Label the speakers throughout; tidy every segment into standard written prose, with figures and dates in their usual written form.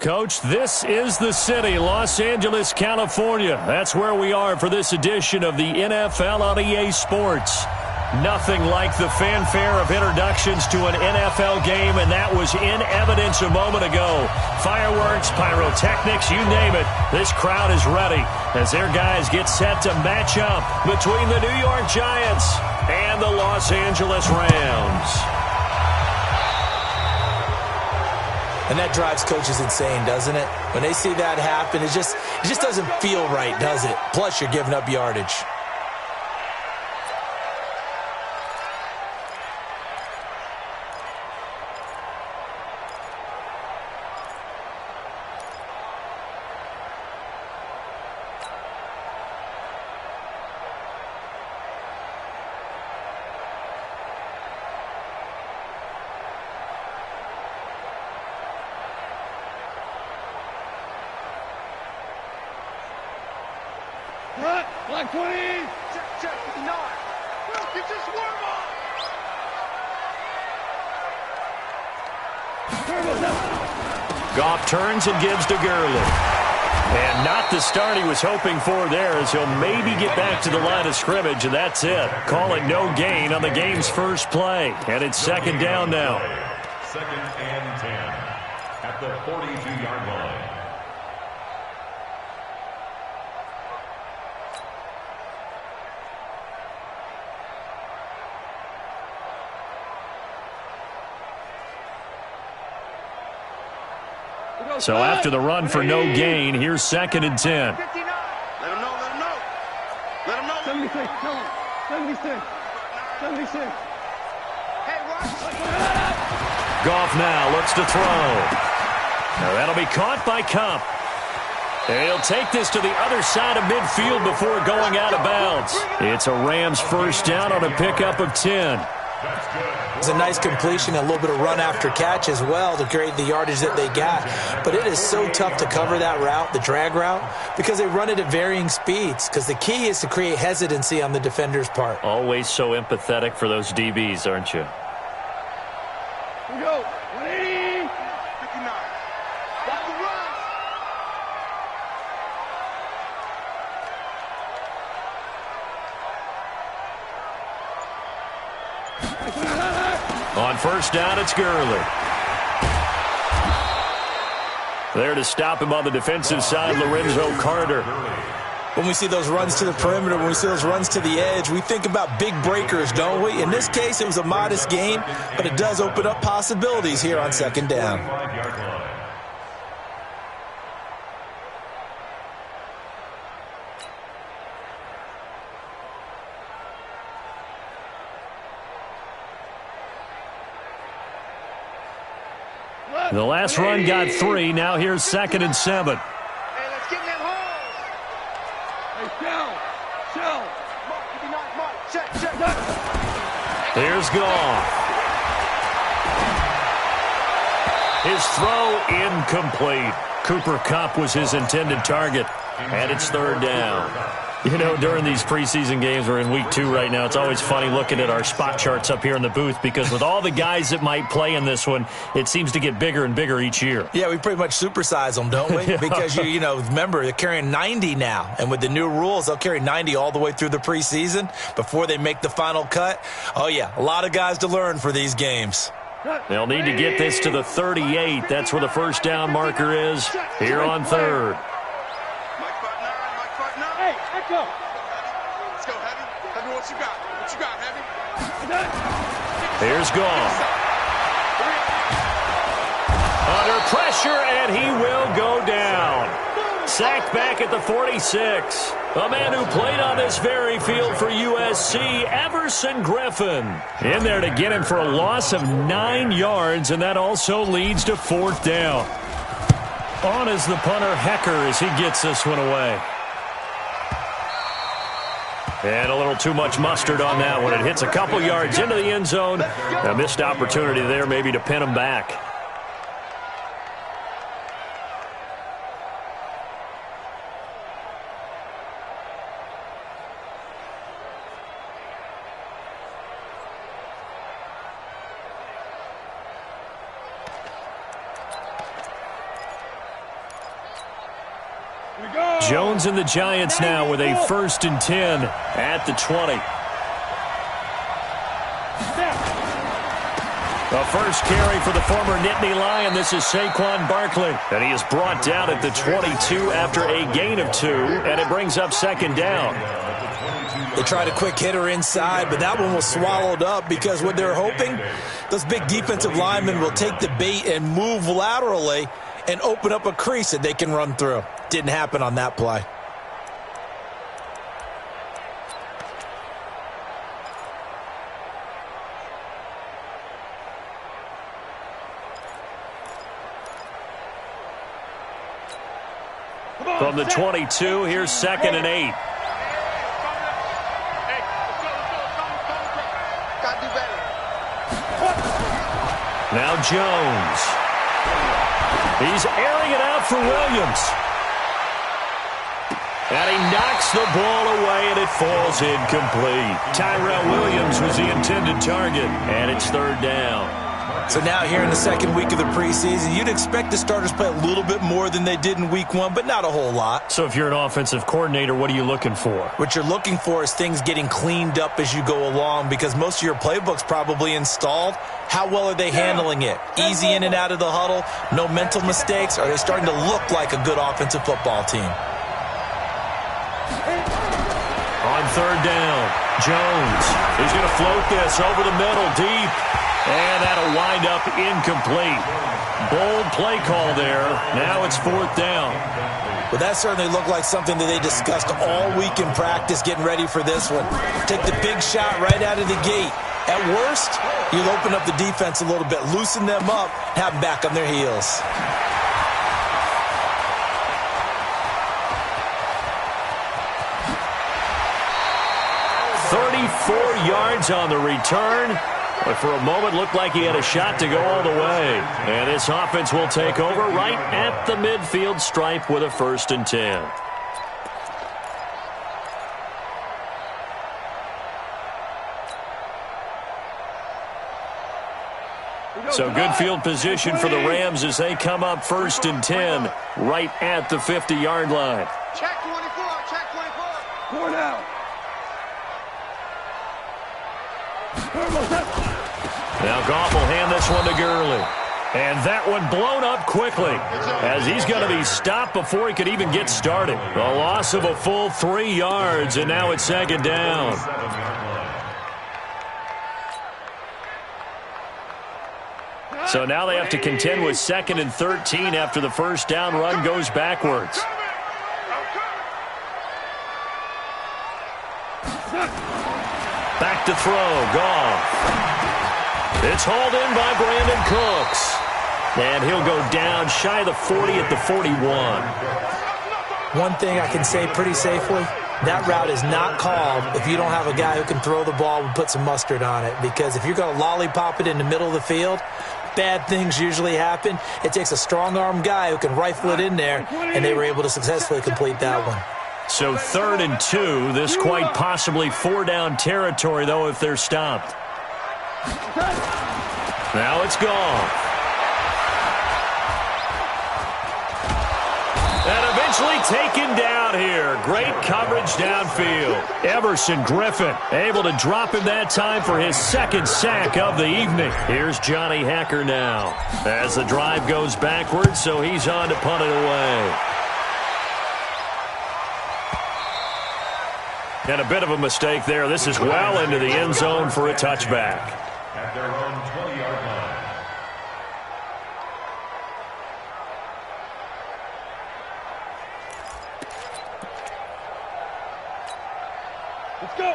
Speaker 1: Coach, this is the city, Los Angeles, California. That's where we are for this edition of the NFL on EA Sports. Nothing like the fanfare of introductions to an NFL game, and that was in evidence a moment ago. Fireworks, pyrotechnics, you name it. This crowd is ready as their guys get set to match up between the New York Giants and the Los Angeles Rams.
Speaker 2: And that drives coaches insane, doesn't it? When they see that happen, it just doesn't feel right, does it? Plus, you're giving up yardage.
Speaker 3: Black 20! Check, 59! You just warm
Speaker 1: up! Goff turns and gives to Gurley. And not the start he was hoping for there, as he'll maybe get back to the line of scrimmage, and that's it. Call it no gain on the game's first play. And it's second down now.
Speaker 4: Second and 10 at the 42-yard line.
Speaker 1: So after the run for no gain, here's second and 10.
Speaker 3: Let him know, let him know. Let him know. 76, tell him. 76. 76. Hey, Ross.
Speaker 1: Goff now looks to throw. Now that'll be caught by Kupp. And he'll take this to the other side of midfield before going out of bounds. It's a Rams first down on a pickup of 10.
Speaker 2: It's a nice completion, a little bit of run after catch as well to create the yardage that they got. But it is so tough to cover that route, the drag route, because they run it at varying speeds. Because the key is to create hesitancy on the defender's part.
Speaker 1: Always so empathetic for those DBs, aren't you?
Speaker 3: Here we go. 180. 59. Stop the run.
Speaker 1: On first down, it's Gurley. There to stop him on the defensive side, Lorenzo Carter.
Speaker 2: When we see those runs to the perimeter, when we see those runs to the edge, we think about big breakers, don't we? In this case, it was a modest gain, but it does open up possibilities here on second down.
Speaker 1: The last run got 3. Now here's second and 7.
Speaker 3: Hey, let's get in that hole. Hey, shell. Mark, 59, Mark. Check.
Speaker 1: Here's Goff. His throw incomplete. Cooper Kupp was his intended target, and it's third down. You know, during these preseason games, we're in week 2 right now, it's always funny looking at our spot charts up here in the booth because with all the guys that might play in this one, it seems to get bigger and bigger each year.
Speaker 2: Yeah, we pretty much supersize them, don't we? Because, you know, remember, they're carrying 90 now. And with the new rules, they'll carry 90 all the way through the preseason before they make the final cut. Oh, yeah, a lot of guys to learn for these games.
Speaker 1: They'll need to get this to the 38. That's where the first down marker is here on third.
Speaker 3: Let's go, Heavy. Heavy, what you got? Heavy?
Speaker 1: Here's Goff. Under pressure, and he will go down. Sacked back at the 46. A man who played on this very field for USC, Everson Griffin. In there to get him for a loss of 9 yards, and that also leads to fourth down. On is the punter, Hecker, as he gets this one away. And a little too much mustard on that one. It hits a couple yards into the end zone. A missed opportunity there maybe to pin him back. Jones and the Giants now with a 1st and 10 at the 20. The first carry for the former Nittany Lion. This is Saquon Barkley. And he is brought down at the 22 after a gain of 2. And it brings up 2nd down.
Speaker 2: They tried a quick hitter inside, but that one was swallowed up because what they're hoping, those big defensive linemen will take the bait and move laterally and open up a crease that they can run through. Didn't happen on that play.
Speaker 1: From the 22, here's 2nd and 8. Now Jones. He's airing it out for Williams. And he knocks the ball away, and it falls incomplete. Tyrell Williams was the intended target, and it's 3rd down.
Speaker 2: So now here in the 2nd week of the preseason, you'd expect the starters play a little bit more than they did in week 1, but not a whole lot.
Speaker 1: So if you're an offensive coordinator, what are you looking for?
Speaker 2: What you're looking for is things getting cleaned up as you go along, because most of your playbook's probably installed. How well are they handling it? Easy in and out of the huddle? No mental mistakes? Are they starting to look like a good offensive football team?
Speaker 1: On 3rd down, Jones. He's going to float this over the middle, deep. And that'll wind up incomplete. Bold play call there. Now it's 4th down.
Speaker 2: Well, that certainly looked like something that they discussed all week in practice getting ready for this one. Take the big shot right out of the gate. At worst, you'll open up the defense a little bit, loosen them up, have them back on their heels.
Speaker 1: Yards on the return, but for a moment looked like he had a shot to go all the way. And this offense will take over right at the midfield stripe with a 1st and 10. So good field position for the Rams as they come up 1st and 10 right at the 50-yard line.
Speaker 3: Check 24, check 24. 4 down.
Speaker 1: Now Goff will hand this one to Gurley. And that one blown up quickly as he's going to be stopped before he could even get started. A loss of a full 3 yards, and now it's 2nd down. So now they have to contend with 2nd and 13 after the 1st down run goes backwards. Back to throw, Goff. It's hauled in by Brandon Cooks. And he'll go down shy of the 40 at the 41.
Speaker 2: One thing I can say pretty safely, that route is not called if you don't have a guy who can throw the ball and put some mustard on it. Because if you're going to lollipop it in the middle of the field, bad things usually happen. It takes a strong-arm guy who can rifle it in there, and they were able to successfully complete that one.
Speaker 1: So 3rd and 2, this quite possibly 4-down territory, though, if they're stopped. Now it's gone. And eventually taken down here. Great coverage downfield. Everson Griffin able to drop him that time for his 2nd sack of the evening. Here's Johnny Hacker now as the drive goes backwards, so he's on to punt it away. And a bit of a mistake there. This is well into the end zone for a touchback.
Speaker 4: At their own 20-yard line.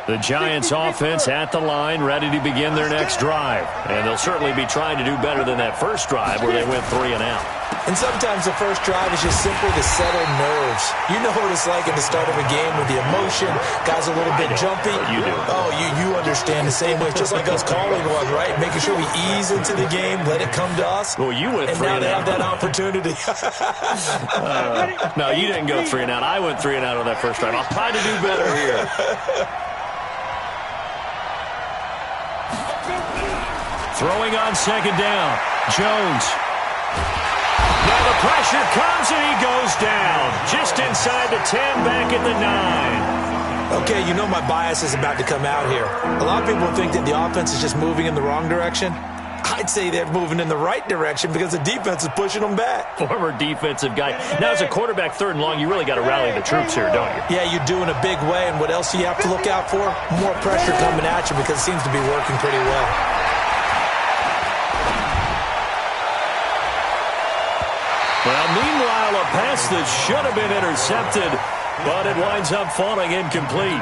Speaker 1: The Giants offense at the line, ready to begin their next drive. And they'll certainly be trying to do better than that first drive where they went 3 and out.
Speaker 2: And sometimes the first drive is just simply to settle nerves. You know what it's like at the start of a game with the emotion. Guys a little bit jumpy.
Speaker 1: You do.
Speaker 2: Oh, you understand the same way. It's just like us calling one, right? Making sure we ease into the game, let it come to us.
Speaker 1: Well, you went 3 and out.
Speaker 2: And now they have that opportunity.
Speaker 1: No, you didn't go 3 and out. I went 3 and out on that first drive. I'll try to do better here. Throwing on 2nd down. Jones. Now the pressure comes and he goes down. Just just inside the 10, back at the 9.
Speaker 2: Okay, you know my bias is about to come out here. A lot of people think that the offense is just moving in the wrong direction. I'd say they're moving in the right direction because the defense is pushing them back.
Speaker 1: Former defensive guy. Now, as a quarterback, 3rd and long, you really got to rally the troops here, don't you?
Speaker 2: Yeah, you do in a big way. And what else do you have to look out for? More pressure coming at you because it seems to be working pretty well.
Speaker 1: Well, meanwhile, a pass that should have been intercepted, but it winds up falling incomplete.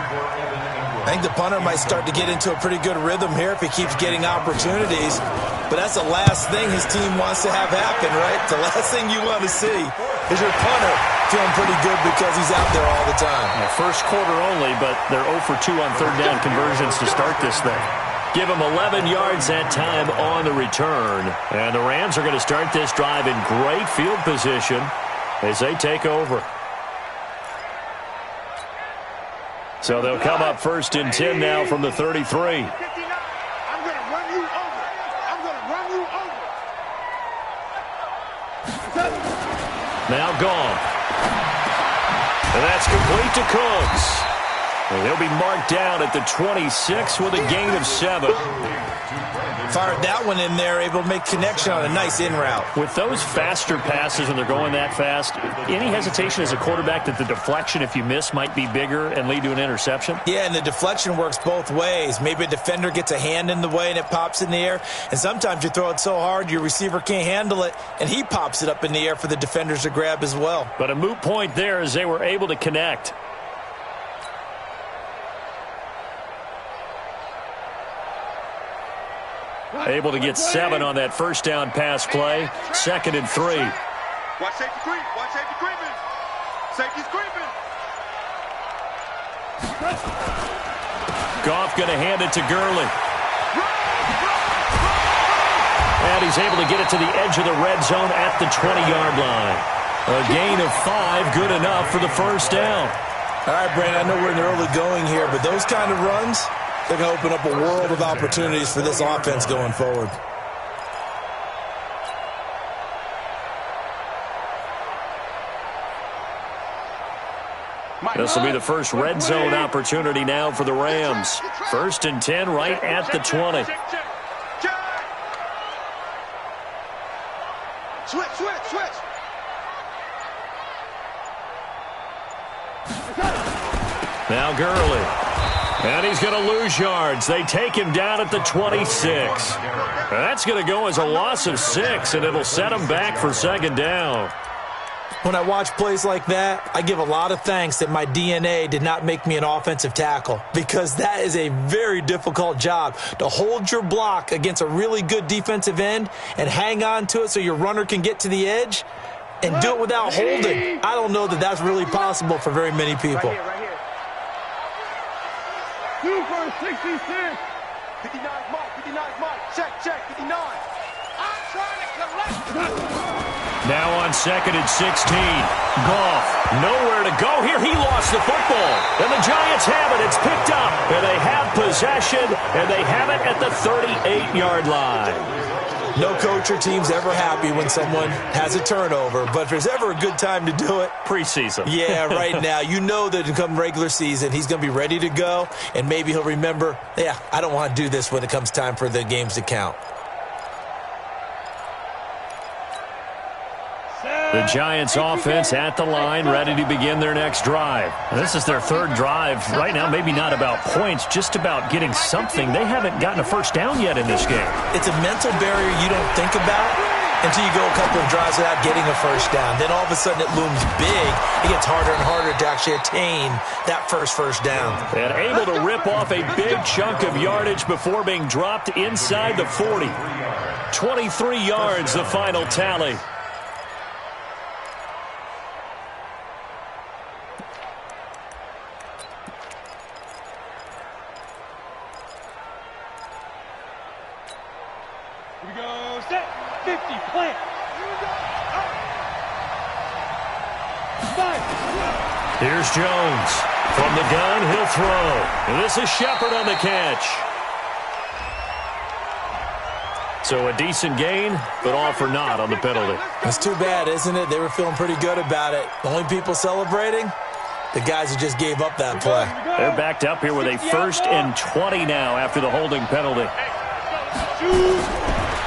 Speaker 2: I think the punter might start to get into a pretty good rhythm here if he keeps getting opportunities. But that's the last thing his team wants to have happen, right? The last thing you want to see is your punter feeling pretty good because he's out there all the time.
Speaker 1: Yeah, first quarter only, but they're 0 for 2 on 3rd down conversions to start this thing. Give them 11 yards that time on the return. And the Rams are going to start this drive in great field position as they take over. So they'll come up 1st and 10 now from the 33.
Speaker 3: I'm going to run you over. I'm going to run you over.
Speaker 1: Now gone. And that's complete to Cooks. And he'll be marked down at the 26 with a gain of 7.
Speaker 2: Fired that one in there, able to make connection on a nice in route.
Speaker 1: With those faster passes when they're going that fast, any hesitation as a quarterback that the deflection, if you miss, might be bigger and lead to an interception?
Speaker 2: Yeah, and the deflection works both ways. Maybe a defender gets a hand in the way and it pops in the air. And sometimes you throw it so hard your receiver can't handle it, and he pops it up in the air for the defenders to grab as well.
Speaker 1: But a moot point there as they were able to connect. Able to get 7 on that 1st down pass play. 2nd and 3.
Speaker 3: Watch safety creep. Watch safety creeping. Safety's creeping.
Speaker 1: Goff going to hand it to Gurley. And he's able to get it to the edge of the red zone at the 20-yard line. A gain of 5, good enough for the 1st down.
Speaker 2: All right, Brandon, I know we're in the early going here, but those kind of runs, they're going to open up a world of opportunities for this offense going forward.
Speaker 1: This will be the first red zone opportunity now for the Rams. 1st and 10 right at the 20.
Speaker 3: Switch.
Speaker 1: Now Gurley. And he's going to lose yards. They take him down at the 26. That's going to go as a loss of 6, and it'll set him back for 2nd down.
Speaker 2: When I watch plays like that, I give a lot of thanks that my DNA did not make me an offensive tackle, because that is a very difficult job, to hold your block against a really good defensive end and hang on to it so your runner can get to the edge and do it without holding. I don't know that that's really possible for very many people.
Speaker 3: Right here. 2 for 66. 59 mark. Check. 59. I'm trying to collect.
Speaker 1: Now on 2nd and 16. Goff, nowhere to go here. He lost the football. And the Giants have it. It's picked up. And they have possession. And they have it at the 38-yard line.
Speaker 2: No coach or team's ever happy when someone has a turnover, but if there's ever a good time to do it,
Speaker 1: preseason.
Speaker 2: Yeah, right now. You know that come regular season, he's going to be ready to go, and maybe he'll remember, yeah, I don't want to do this when it comes time for the games to count.
Speaker 1: The Giants offense at the line, ready to begin their next drive. This is their 3rd drive. Right now, maybe not about points, just about getting something. They haven't gotten a 1st down yet in this game.
Speaker 2: It's a mental barrier you don't think about until you go a couple of drives without getting a 1st down. Then all of a sudden it looms big. It gets harder and harder to actually attain that first down.
Speaker 1: And able to rip off a big chunk of yardage before being dropped inside the 40. 23 yards, the final tally.
Speaker 3: Here we go. Set. 50. Plant.
Speaker 1: Here's Jones. From the gun, he'll throw. And this is Shepard on the catch. So a decent gain, but all for naught on the penalty.
Speaker 2: It's too bad, isn't it? They were feeling pretty good about it. The only people celebrating, the guys who just gave up that play.
Speaker 1: They're backed up here with a 1st and 20 now after the holding penalty.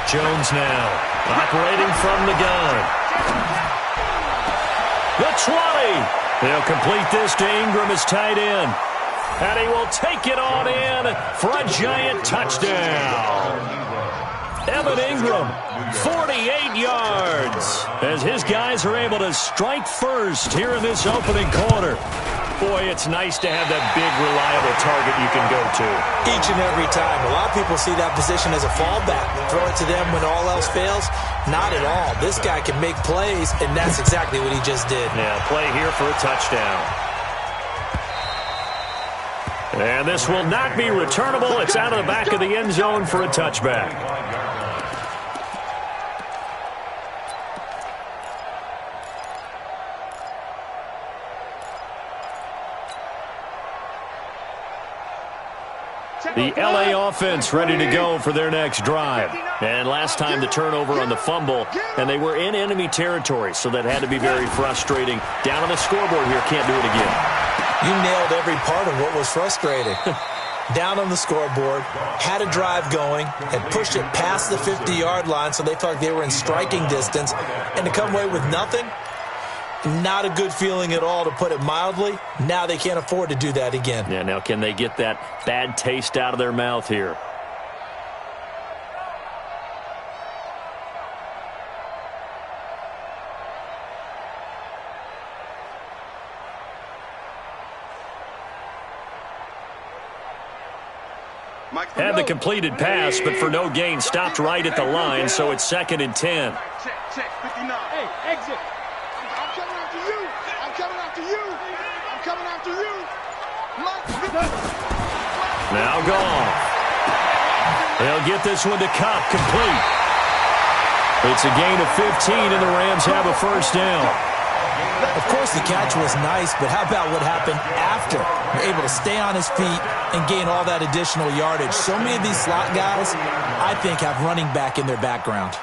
Speaker 1: Jones now operating from the gun. The 20. They'll complete this to Ingram as tight end. And he will take it on in for a giant touchdown. Evan Ingram, 48 yards, as his guys are able to strike first here in this opening quarter. Boy, it's nice to have that big, reliable target you can go to.
Speaker 2: Each and every time. A lot of people see that position as a fallback. Throw it to them when all else fails. Not at all. This guy can make plays, and that's exactly what he just did.
Speaker 1: Yeah, play here for a touchdown. And this will not be returnable. It's out of the back of the end zone for a touchback. The LA offense ready to go for their next drive. And last time the turnover on the fumble, and they were in enemy territory, so that had to be very frustrating. Down on the scoreboard here, can't do it again.
Speaker 2: You nailed every part of what was frustrating. Down on the scoreboard, had a drive going, and pushed it past the 50-yard line so they felt like they were in striking distance, and to come away with nothing, not a good feeling at all, to put it mildly. Now they can't afford to do that again.
Speaker 1: Yeah, now can they get that bad taste out of their mouth here? Had the completed pass, but for no gain, stopped right at the line, so it's 2nd and 10.
Speaker 3: Check, 59. Hey, exit. I'm coming after you. I'm coming after you. I'm coming after you.
Speaker 1: Now gone. They'll get this one to Cobb, complete. It's a gain of 15, and the Rams have a 1st down.
Speaker 2: Of course, the catch was nice, but how about what happened after? You're able to stay on his feet and gain all that additional yardage. So many of these slot guys, I think, have running back in their background.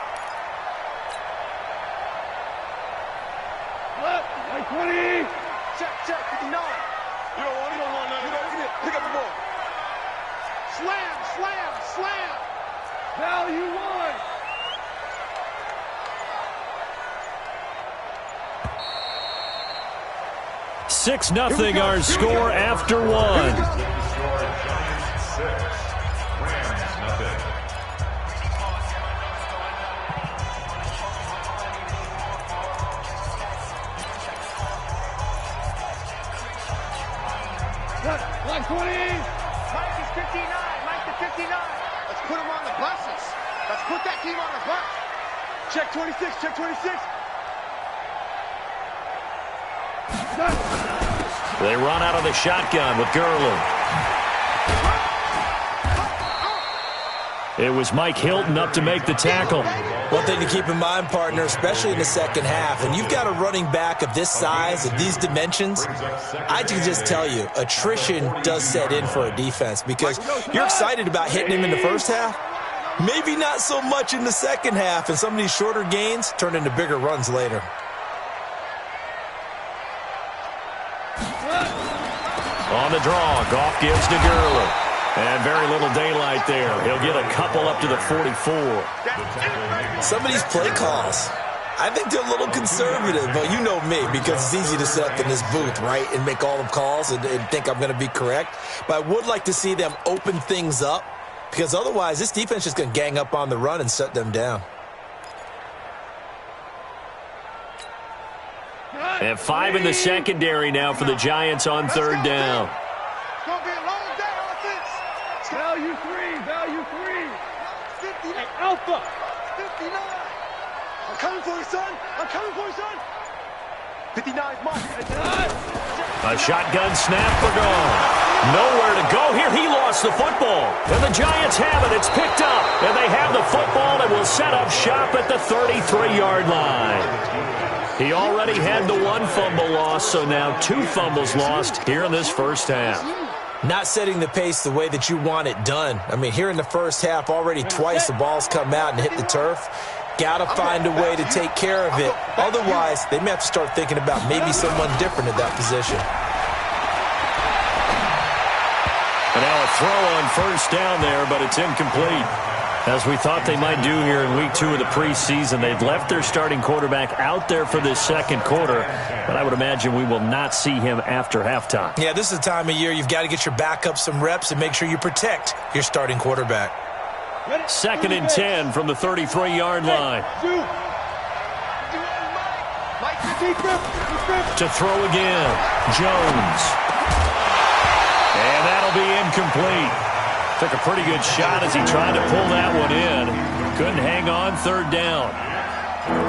Speaker 3: Like 20. Check, 59. You don't want none. You don't get it. Pick up the ball. Slam. Value 1.
Speaker 1: Six nothing our score after 1.
Speaker 3: Like 20. Mike is 59. Mike to 59. Let's put him on the buses. Let's put that team on the bus. Check 26. Check 26.
Speaker 1: They run out of the shotgun with Gurley. It was Mike Hilton up to make the tackle.
Speaker 2: One thing to keep in mind, partner, especially in the second half, and you've got a running back of this size, of these dimensions, I can just tell you, attrition does set in for a defense because you're excited about hitting him in the first half. Maybe not so much in the second half, and some of these shorter gains turn into bigger runs later.
Speaker 1: On the draw, Goff gives to Gurley. And very little daylight there. He'll get a couple up to the 44.
Speaker 2: Some of these play calls, I think they're a little conservative, but you know me, because it's easy to sit up in this booth, right, and make all the calls and think I'm going to be correct. But I would like to see them open things up, because otherwise this defense is going to gang up on the run and shut them down.
Speaker 1: And 5 in the secondary now for the Giants on 3rd down.
Speaker 3: It's going to be a long day on offense. Value 3. 50. Hey, Alpha. 59. I'm coming for you, son. 59 is mine.
Speaker 1: A shotgun snap for Gone. Nowhere to go here. He lost the football. And the Giants have it. It's picked up. And they have the football and will set up shop at the 33-yard line. He already had the 1 fumble loss, so now 2 fumbles lost here in this first half.
Speaker 2: Not setting the pace the way that you want it done. I mean, here in the first half, already twice the ball's come out and hit the turf. Got to find a way to take care of it. Otherwise, they may have to start thinking about maybe someone different at that position.
Speaker 1: And now a throw on first down there, but it's incomplete. As we thought they might do here in week 2 of the preseason, they've left their starting quarterback out there for this second quarter, but I would imagine we will not see him after halftime.
Speaker 2: Yeah, this is the time of year you've got to get your backup some reps and make sure you protect your starting quarterback.
Speaker 1: 2nd and 10 from the 33-yard line. To throw again, Jones. And that'll be incomplete. Took a pretty good shot as he tried to pull that one in. Couldn't hang on, 3rd down.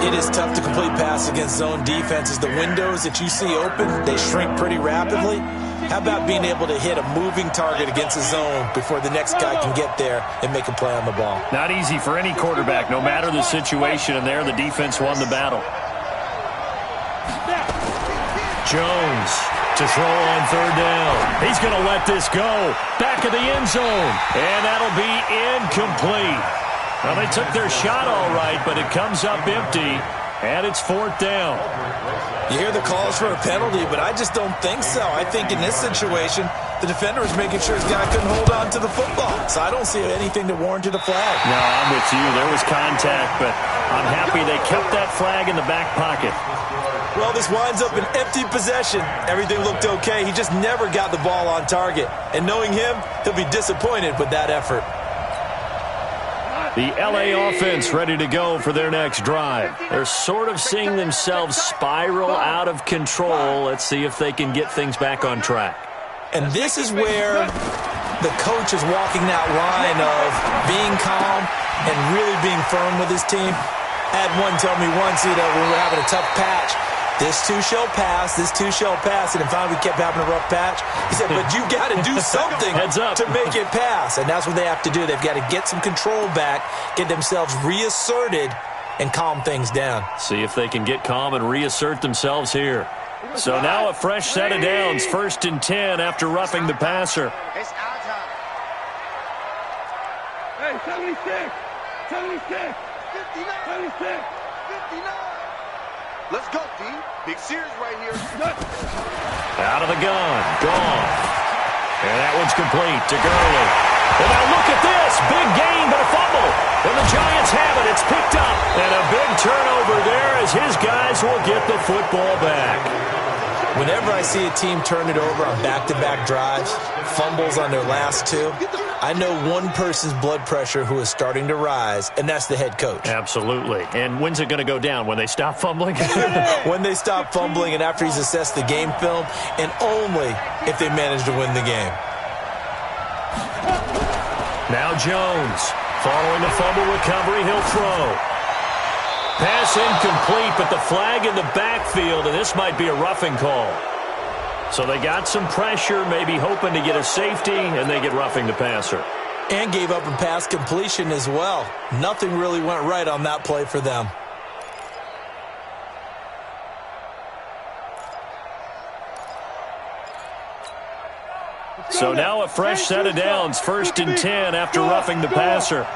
Speaker 2: It is tough to complete pass against zone defenses. The windows that you see open, they shrink pretty rapidly. How about being able to hit a moving target against a zone before the next guy can get there and make a play on the ball?
Speaker 1: Not easy for any quarterback, no matter the situation, and there the defense won the battle. Jones to throw on 3rd down. He's going to let this go. Back of the end zone. And that'll be incomplete. Well, they took their shot all right, but it comes up empty, and it's 4th down.
Speaker 2: You hear the calls for a penalty, but I just don't think so. I think in this situation, the defender was making sure his guy couldn't hold on to the football. So I don't see anything that warranted a flag.
Speaker 1: No, I'm with you. There was contact, but I'm happy they kept that flag in the back pocket.
Speaker 2: Well, this winds up an empty possession. Everything looked okay. He just never got the ball on target. And knowing him, he'll be disappointed with that effort.
Speaker 1: The LA offense ready to go for their next drive. They're sort of seeing themselves spiral out of control. Let's see if they can get things back on track.
Speaker 2: And this is where the coach is walking that line of being calm and really being firm with his team. I had one tell me once, when we were having a tough patch, this too shall pass, this too shall pass. And finally we kept having a rough patch. He said, but you got to do something to make it pass. And that's what they have to do. They've got to get some control back, get themselves reasserted, and calm things down.
Speaker 1: See if they can get calm and reassert themselves here. So now a fresh set of downs, 1st and 10 after roughing the passer.
Speaker 3: It's our time.
Speaker 5: Hey, 76, 76,
Speaker 3: 59,
Speaker 5: 76.
Speaker 3: 59. Let's go, D. Big series right here.
Speaker 1: Out of the gun. Gone. And that one's complete to Gurley. And now look at this. Big gain, but a fumble. And the Giants have it. It's picked up. And a big turnover there as his guys will get the football back.
Speaker 2: Whenever I see a team turn it over on back-to-back drives, fumbles on their last 2, I know one person's blood pressure who is starting to rise, and that's the head coach.
Speaker 1: Absolutely. And when's it going to go down? When they stop fumbling?
Speaker 2: When they stop fumbling and after he's assessed the game film, and only if they manage to win the game.
Speaker 1: Now Jones. Following the fumble recovery, he'll throw. Pass incomplete, but the flag in the backfield, and this might be a roughing call. So they got some pressure, maybe hoping to get a safety, and they get roughing the passer.
Speaker 2: And gave up in pass completion as well. Nothing really went right on that play for them.
Speaker 1: So now a fresh set of downs, 1st and 10 after roughing the passer.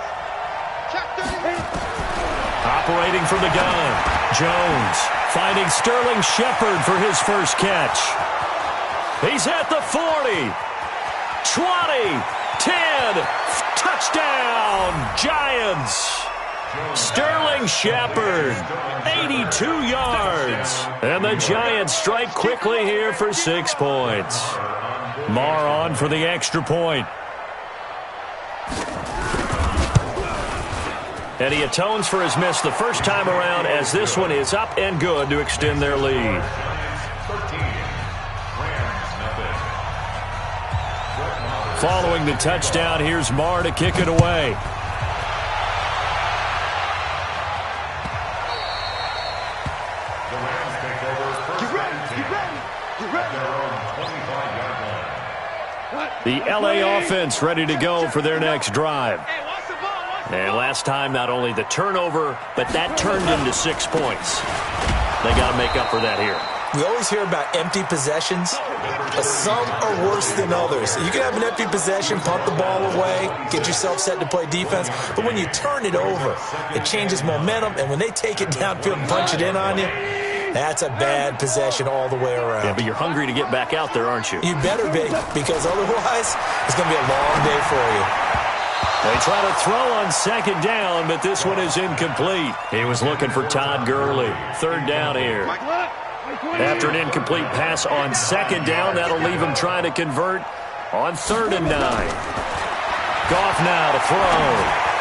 Speaker 1: Operating from the gun, Jones finding Sterling Shepard for his first catch. He's at the 40, 20, 10, touchdown, Giants. Sterling Shepard, 82 yards. And the Giants strike quickly here for 6 points. Marr on for the extra point. And he atones for his miss the first time around as this one is up and good to extend their lead. Following the touchdown, here's Marr to kick it away. The LA offense ready to go for their next drive. And last time, not only the turnover, but that turned into 6 points. They got to make up for that here.
Speaker 2: We always hear about empty possessions, but some are worse than others. You can have an empty possession, punt the ball away, get yourself set to play defense, but when you turn it over, it changes momentum, and when they take it downfield and punch it in on you, that's a bad possession all the way around.
Speaker 1: Yeah, but you're hungry to get back out there, aren't you?
Speaker 2: You better be, because otherwise, it's going to be a long day for you.
Speaker 1: They try to throw on second down, but this one is incomplete. He was looking for Todd Gurley. Third down here. After an incomplete pass on second down, that'll leave him trying to convert on 3rd and 9. Goff now to throw.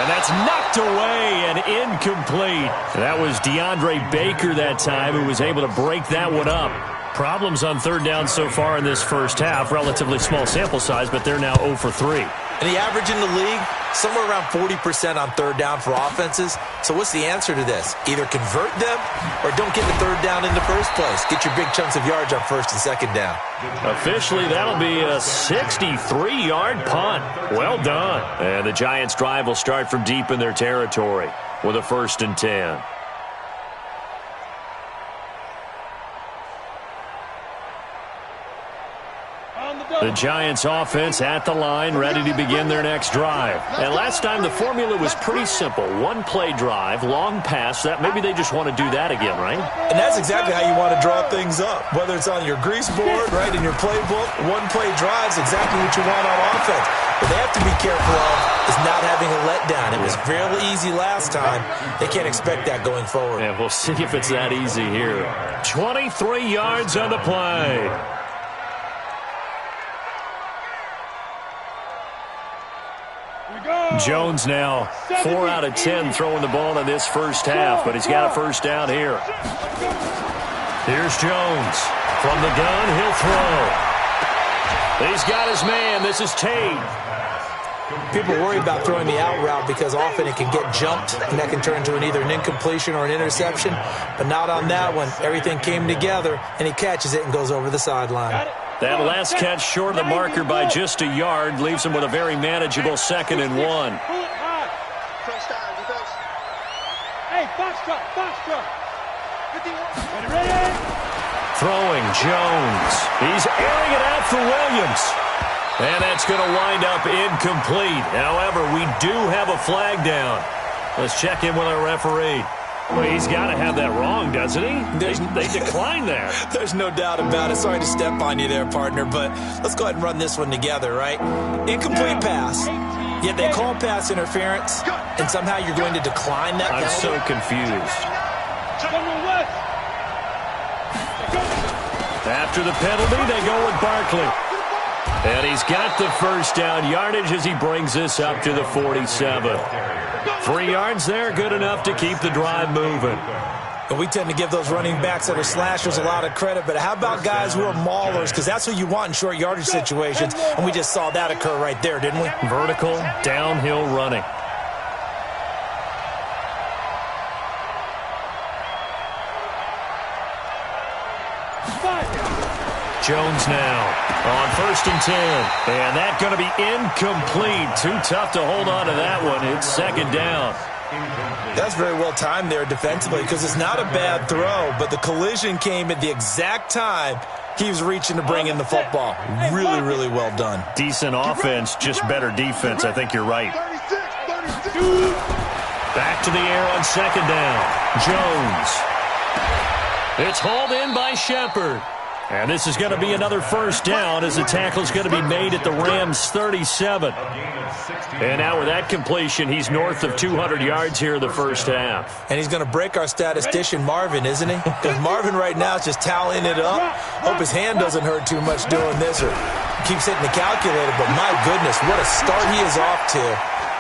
Speaker 1: And that's knocked away and incomplete. That was DeAndre Baker that time who was able to break that one up. Problems on 3rd down so far in this first half. Relatively small sample size, but they're now 0 for 3.
Speaker 2: And the average in the league, somewhere around 40% on 3rd down for offenses. So what's the answer to this? Either convert them or don't get the 3rd down in the first place. Get your big chunks of yards on 1st and 2nd down.
Speaker 1: Officially, that'll be a 63-yard punt. Well done. And the Giants' drive will start from deep in their territory with a 1st and 10. The Giants offense at the line, ready to begin their next drive. And last time the formula was pretty simple. One play drive, long pass. That maybe they just want to do that again, right?
Speaker 2: And that's exactly how you want to draw things up. Whether it's on your grease board, right, in your playbook, one play drive's exactly what you want on offense. What they have to be careful of is not having a letdown. It was fairly easy last time. They can't expect that going forward.
Speaker 1: And we'll see if it's that easy here. 23 yards on the play. Jones now 4 out of 10 throwing the ball in this first half, but he's got a 1st down here. Here's Jones. From the gun, he'll throw. He's got his man. This is Tate.
Speaker 2: People worry about throwing the out route because often it can get jumped, and that can turn into either an incompletion or an interception. But not on that one. Everything came together, and he catches it and goes over the sideline.
Speaker 1: That last catch short of the marker by just a yard leaves him with a very manageable 2nd and 1. Throwing Jones. He's airing it out for Williams. And that's going to wind up incomplete. However, we do have a flag down. Let's check in with our referee. Well, he's got to have that wrong, doesn't he? They declined that.
Speaker 2: There's no doubt about it. Sorry to step on you there, partner, but let's go ahead and run this one together, right? Incomplete pass, yet they call pass interference, and somehow you're going to decline that penalty?
Speaker 1: I'm so confused. After the penalty, they go with Barkley. And he's got the 1st down yardage as he brings this up to the 47. 3 yards there, good enough to keep the drive moving.
Speaker 2: And we tend to give those running backs that are slashers a lot of credit, but how about guys who are maulers? Because that's what you want in short yardage situations, and we just saw that occur right there, didn't we?
Speaker 1: Vertical, downhill running. Jones now on 1st and 10. And that's going to be incomplete. Too tough to hold on to that one. It's 2nd down.
Speaker 2: That's very well timed there defensively because it's not a bad throw, but the collision came at the exact time he was reaching to bring in the football. Really, really well done.
Speaker 1: Decent offense, just better defense. I think you're right. Back to the air on 2nd down. Jones. It's hauled in by Shepard. And this is going to be another 1st down as the tackle's going to be made at the Rams' 37. And now with that completion, he's north of 200 yards here in the first half.
Speaker 2: And he's going to break our statistician Marvin, isn't he? Because Marvin right now is just tallying it up. Hope his hand doesn't hurt too much doing this or keeps hitting the calculator. But my goodness, what a start he is off to.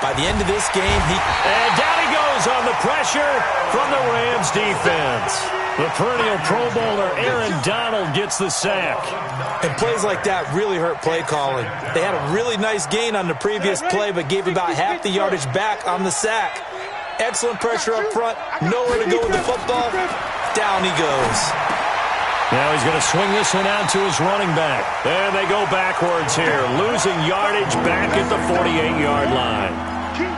Speaker 2: By the end of this game,
Speaker 1: And down he goes on the pressure from the Rams defense. The perennial Pro Bowler Aaron Donald gets the sack.
Speaker 2: And plays like that really hurt play calling. They had a really nice gain on the previous play, but gave about half the yardage back on the sack. Excellent pressure up front. Nowhere to go with the football. Down he goes.
Speaker 1: Now he's going to swing this one out to his running back. And they go backwards here, losing yardage back at the 48-yard line.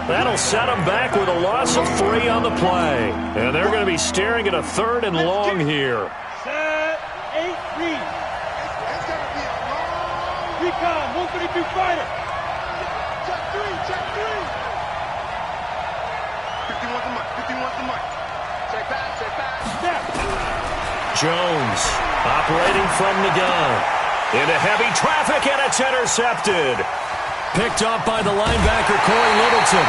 Speaker 1: That'll set them back with a loss of 3 on the play. And they're going to be staring at a 3rd and long here.
Speaker 5: 13.
Speaker 3: It's gonna be a long...
Speaker 5: Recon, 132 fighter.
Speaker 3: Check three, check three. 51's the mic, 51's the mic. Check back, check back.
Speaker 5: Step.
Speaker 1: Jones operating from the gun. Into heavy traffic, and it's intercepted. Picked up by the linebacker, Corey Littleton.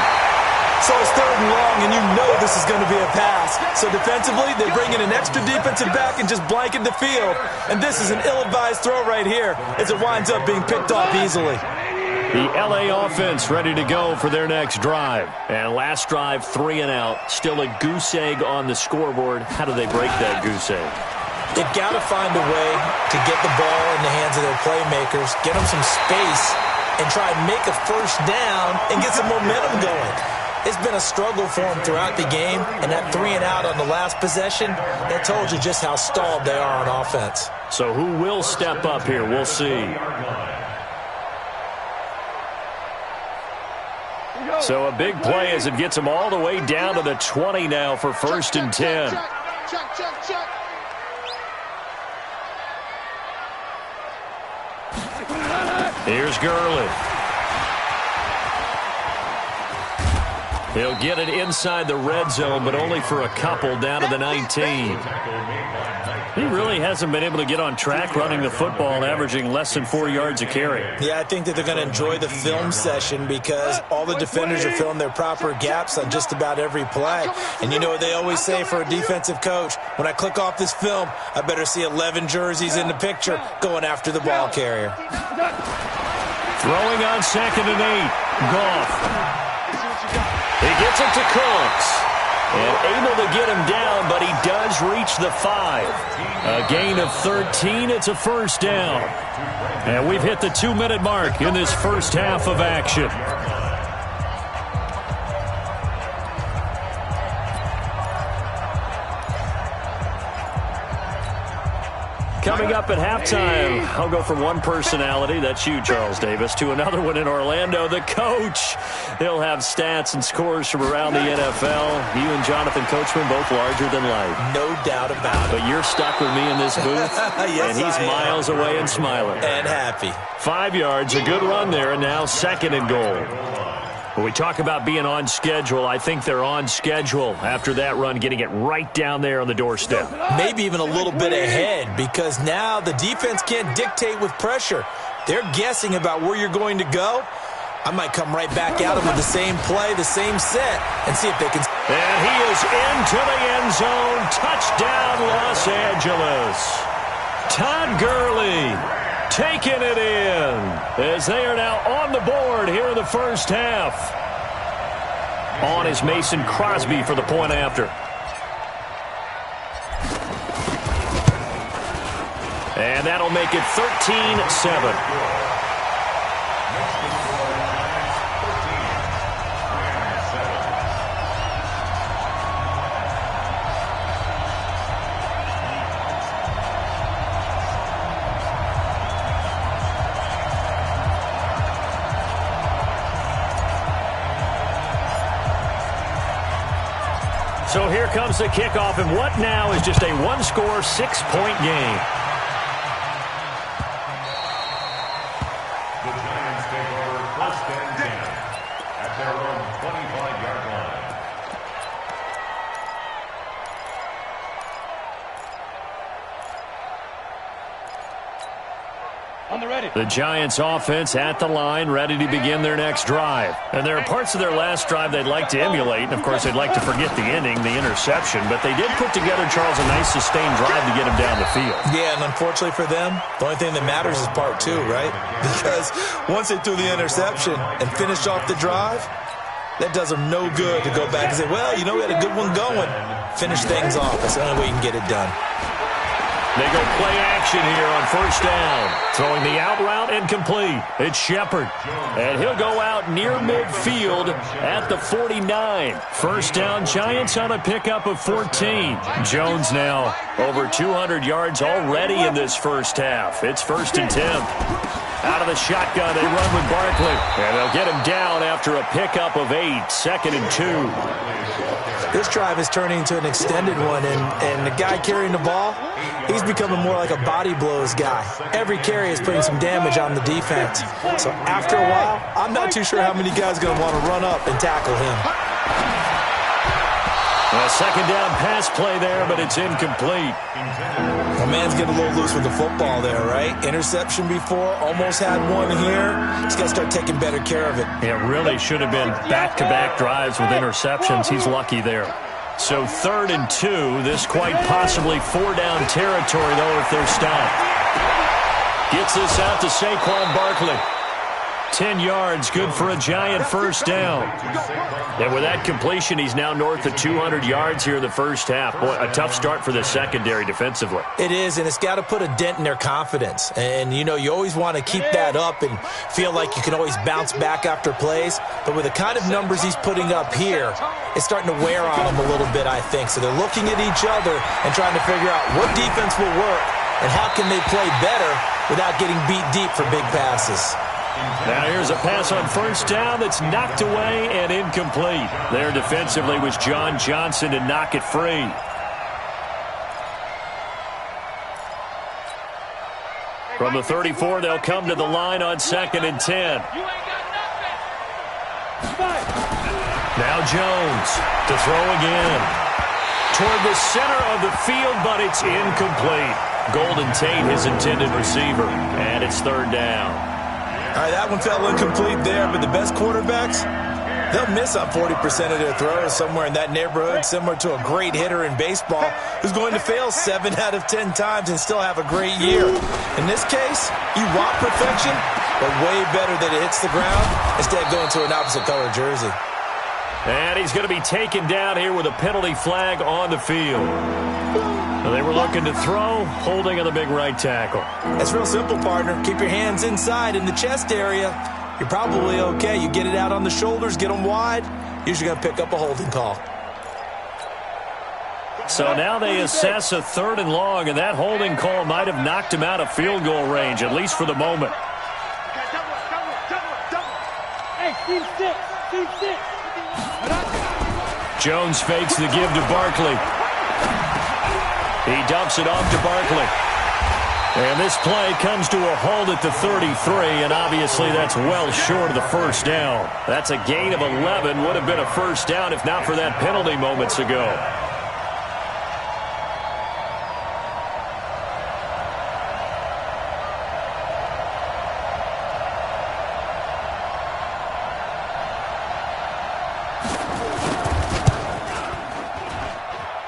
Speaker 2: So it's 3rd and long, and you know this is going to be a pass. So defensively, they bring in an extra defensive back and just blanket the field. And this is an ill-advised throw right here as it winds up being picked off easily.
Speaker 1: The LA offense ready to go for their next drive. And last drive, 3 and out. Still a goose egg on the scoreboard. How do they break that goose egg?
Speaker 2: They've got to find a way to get the ball in the hands of their playmakers, get them some space, and try and make a first down and get some momentum going. It's been a struggle for them throughout the game, and that 3 and out on the last possession, that told you just how stalled they are on offense.
Speaker 1: So who will step up here? We'll see. So a big play as it gets them all the way down to the 20 now for 1st and 10.
Speaker 3: Check.
Speaker 1: Here's Gurley. He'll get it inside the red zone, but only for a couple down to the 19. He really hasn't been able to get on track running the football, averaging less than 4 yards a carry.
Speaker 2: Yeah, I think that they're going to enjoy the film session because all the defenders are filling their proper gaps on just about every play. And you know what they always say for a defensive coach? When I click off this film, I better see 11 jerseys in the picture going after the ball carrier.
Speaker 1: Throwing on 2nd and 8. Goff. He gets it to Cooks. And able to get him down, but he does reach the 5. A gain of 13. It's a first down. And we've hit the 2-minute mark in this first half of action. Coming up at halftime, I'll go from one personality, that's you, Charles Davis, to another one in Orlando, the coach. He'll have stats and scores from around the NFL. You and Jonathan Coachman, both larger than life.
Speaker 2: No doubt about it.
Speaker 1: But you're stuck with me in this booth,
Speaker 2: yes,
Speaker 1: and he's miles away and smiling.
Speaker 2: And happy.
Speaker 1: 5 yards, a good run there, and now 2nd and goal. When we talk about being on schedule, I think they're on schedule after that run, getting it right down there on the doorstep.
Speaker 2: Maybe even a little bit ahead because now the defense can't dictate with pressure. They're guessing about where you're going to go. I might come right back at them with the same play, the same set, and see if they can.
Speaker 1: And he is into the end zone. Touchdown, Los Angeles. Todd Gurley taking it in as they are now on the board here in the first half. On is Mason Crosby for the point after. And that'll make it 13-7. So here comes the kickoff, and what now is just a one-score, 6-point game.
Speaker 4: The Giants take over 1st and 10 at their own 25-yard line.
Speaker 5: On the ready.
Speaker 1: The Giants offense at the line, ready to begin their next drive. And there are parts of their last drive they'd like to emulate, and of course they'd like to forget the ending, the interception, but they did put together, Charles, a nice sustained drive to get him down the field.
Speaker 2: Yeah, and unfortunately for them, the only thing that matters is part 2, right? Because once they threw the interception and finished off the drive, that does them no good to go back and say, well, you know, we had a good one going. Finish things off. That's the only way you can get it done.
Speaker 1: They go play action here on first down. Throwing the out route incomplete. It's Shepard. And he'll go out near midfield at the 49. First down, Giants on a pickup of 14. Jones now over 200 yards already in this first half. It's 1st and 10. Out of the shotgun, they run with Barkley. And they'll get him down after a pickup of 8. 2nd and 2.
Speaker 2: This drive is turning into an extended one, and the guy carrying the ball, he's becoming more like a body blows guy. Every carry is putting some damage on the defense. So after a while, I'm not too sure how many guys are going to want to run up and tackle him.
Speaker 1: A second down pass play there, but it's incomplete.
Speaker 2: The man's getting a little loose with the football there, right? Interception before, almost had one here. He's got to start taking better care of it.
Speaker 1: It really should have been back-to-back drives with interceptions. He's lucky there. So 3rd and 2. This quite possibly 4-down territory, though, if they're stopped. Gets this out to Saquon Barkley. 10 yards, good for a giant first down. And with that completion, he's now north of 200 yards here in the first half. Boy, a tough start for the secondary defensively.
Speaker 2: It is, and it's got to put a dent in their confidence. And, you know, you always want to keep that up and feel like you can always bounce back after plays. But with the kind of numbers he's putting up here, it's starting to wear on them a little bit, I think. So they're looking at each other and trying to figure out what defense will work and how can they play better without getting beat deep for big passes.
Speaker 1: Now here's a pass on first down that's knocked away and incomplete. There defensively was John Johnson to knock it free. From the 34, they'll come to the line on 2nd and 10. Now Jones to throw again. Toward the center of the field, but it's incomplete. Golden Tate, his intended receiver, and it's 3rd down.
Speaker 2: All right, that one fell incomplete there, but the best quarterbacks, they'll miss on 40% of their throws, somewhere in that neighborhood, similar to a great hitter in baseball who's going to fail 7 out of 10 times and still have a great year. In this case, you want perfection, but way better that it hits the ground instead of going to an opposite color jersey.
Speaker 1: And he's going to be taken down here with a penalty flag on the field. They were looking to throw, holding on the big right tackle.
Speaker 2: That's real simple, partner. Keep your hands inside in the chest area. You're probably okay. You get it out on the shoulders, get them wide, usually going to pick up a holding call.
Speaker 1: So now they assess a 3rd and long, and that holding call might have knocked him out of field goal range, at least for the moment.
Speaker 5: Hey, team 6, team 6.
Speaker 1: Jones fakes the give to Barkley. He dumps it off to Barkley. And this play comes to a halt at the 33, and obviously that's well short of the first down. That's a gain of 11. Would have been a first down if not for that penalty moments ago.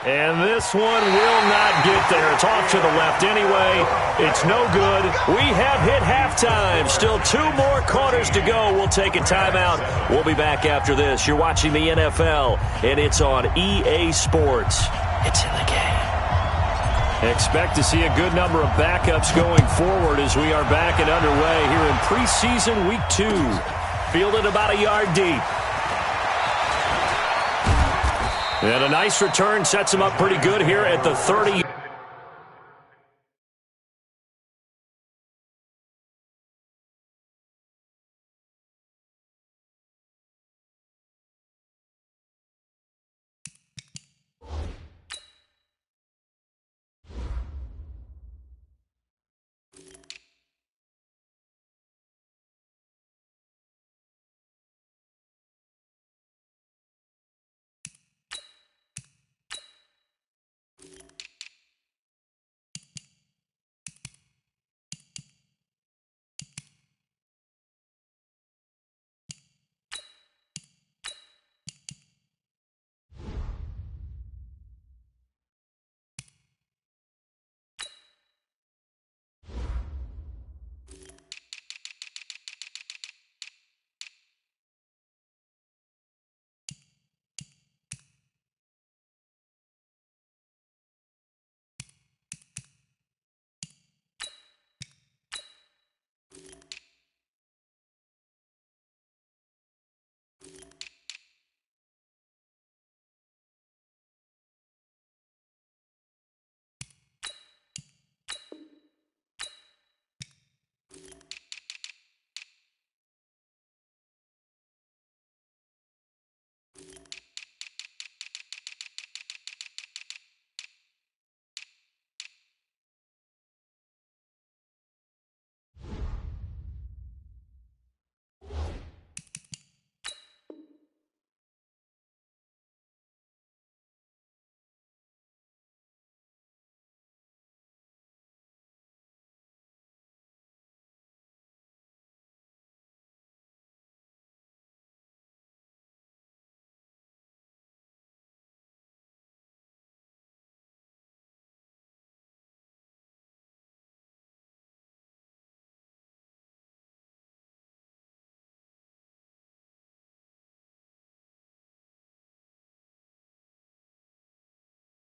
Speaker 1: And this one will not get there. It's off to the left anyway. It's no good. We have hit halftime. Still 2 more quarters to go. We'll take a timeout. We'll be back after this. You're watching the NFL, and it's on EA Sports. It's in the game. Expect to see a good number of backups going forward as we are back and underway here in preseason week 2. Fielded about a yard deep. And a nice return sets him up pretty good here at the 30.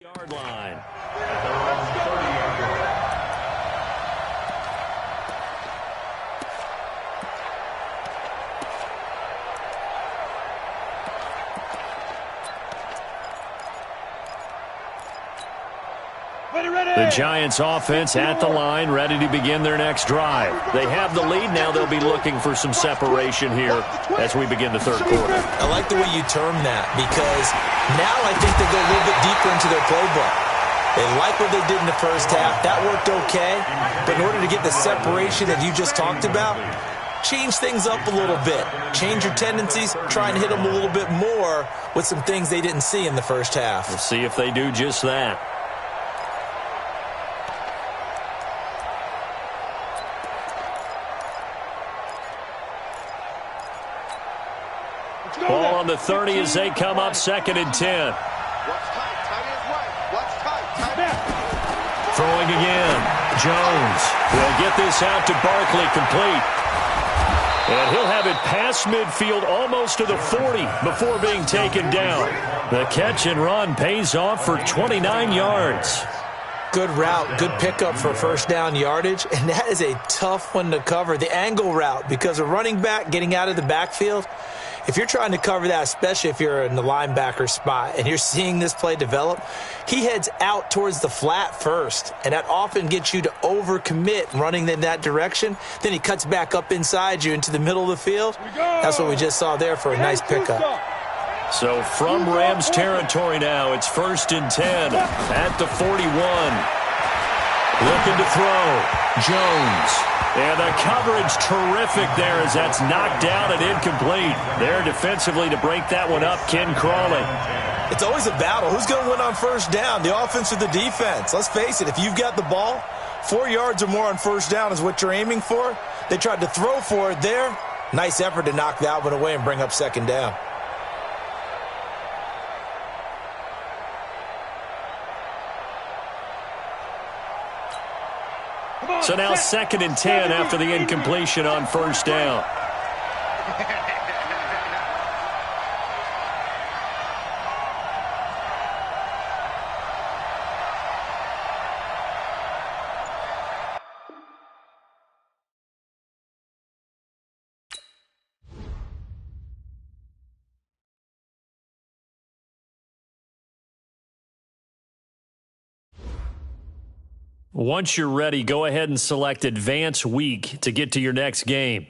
Speaker 1: Yard line.
Speaker 4: At their own 30-yard line.
Speaker 1: The Giants offense at the line, ready to begin their next drive. They have the lead. Now they'll be looking for some separation here as we begin the third quarter.
Speaker 2: I like the way you term that because now I think they go a little bit deeper into their playbook. They like what they did in the first half. That worked okay. But in order to get the separation that you just talked about, change things up a little bit. Change your tendencies. Try and hit them a little bit more with some things they didn't see in the first half.
Speaker 1: We'll see if they do just that. Ball on the 30 as they come up 2nd and 10.
Speaker 3: What's tight? Tight is right. What's tight? Tight.
Speaker 1: Throwing again. Jones will get this out to Barkley, complete. And he'll have it past midfield almost to the 40 before being taken down. The catch and run pays off for 29 yards.
Speaker 2: Good route, good pickup for first down yardage, and that is a tough one to cover. The angle route, because a running back getting out of the backfield, if you're trying to cover that, especially if you're in the linebacker spot and you're seeing this play develop, he heads out towards the flat first, and that often gets you to overcommit running in that direction. Then he cuts back up inside you into the middle of the field. That's what we just saw there for a nice pickup.
Speaker 1: So from Rams territory now, it's 1st and 10 at the 41. Looking to throw. Jones. And the coverage terrific there as that's knocked down and incomplete. There defensively to break that one up, Ken Crawley.
Speaker 2: It's always a battle. Who's going to win on first down, the offense or the defense? Let's face it, if you've got the ball, 4 yards or more on first down is what you're aiming for. They tried to throw for it there. Nice effort to knock that one away and bring up 2nd down.
Speaker 1: So now 2nd and 10 after the incompletion on first down. Once you're ready, go ahead and select Advance Week to get to your next game.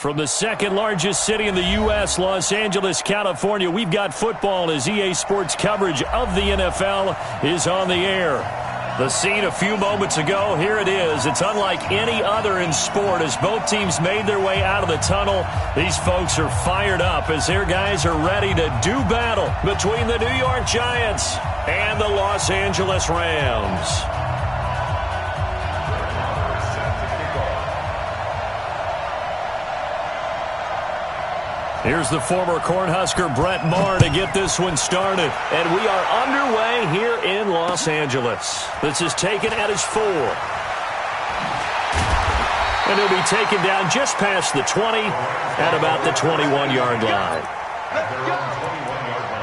Speaker 1: From the second largest city in the U.S., Los Angeles, California, we've got football as EA Sports coverage of the NFL is on the air. The scene a few moments ago, here it is. It's unlike any other in sport as both teams made their way out of the tunnel. These folks are fired up as their guys are ready to do battle between the New York Giants and the Los Angeles Rams. Here's the former Cornhusker Brett Maher to get this one started. And we are underway here in Los Angeles. This is taken at his 4. And he'll be taken down just past the 20 at about the 21-yard line.
Speaker 4: At their own 21-yard line.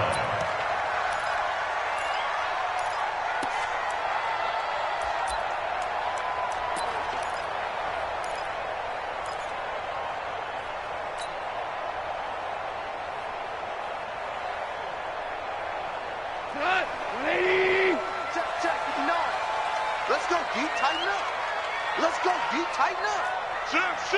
Speaker 3: Let's go, D. Tighten up. Let's go, D. Tighten up. Shift.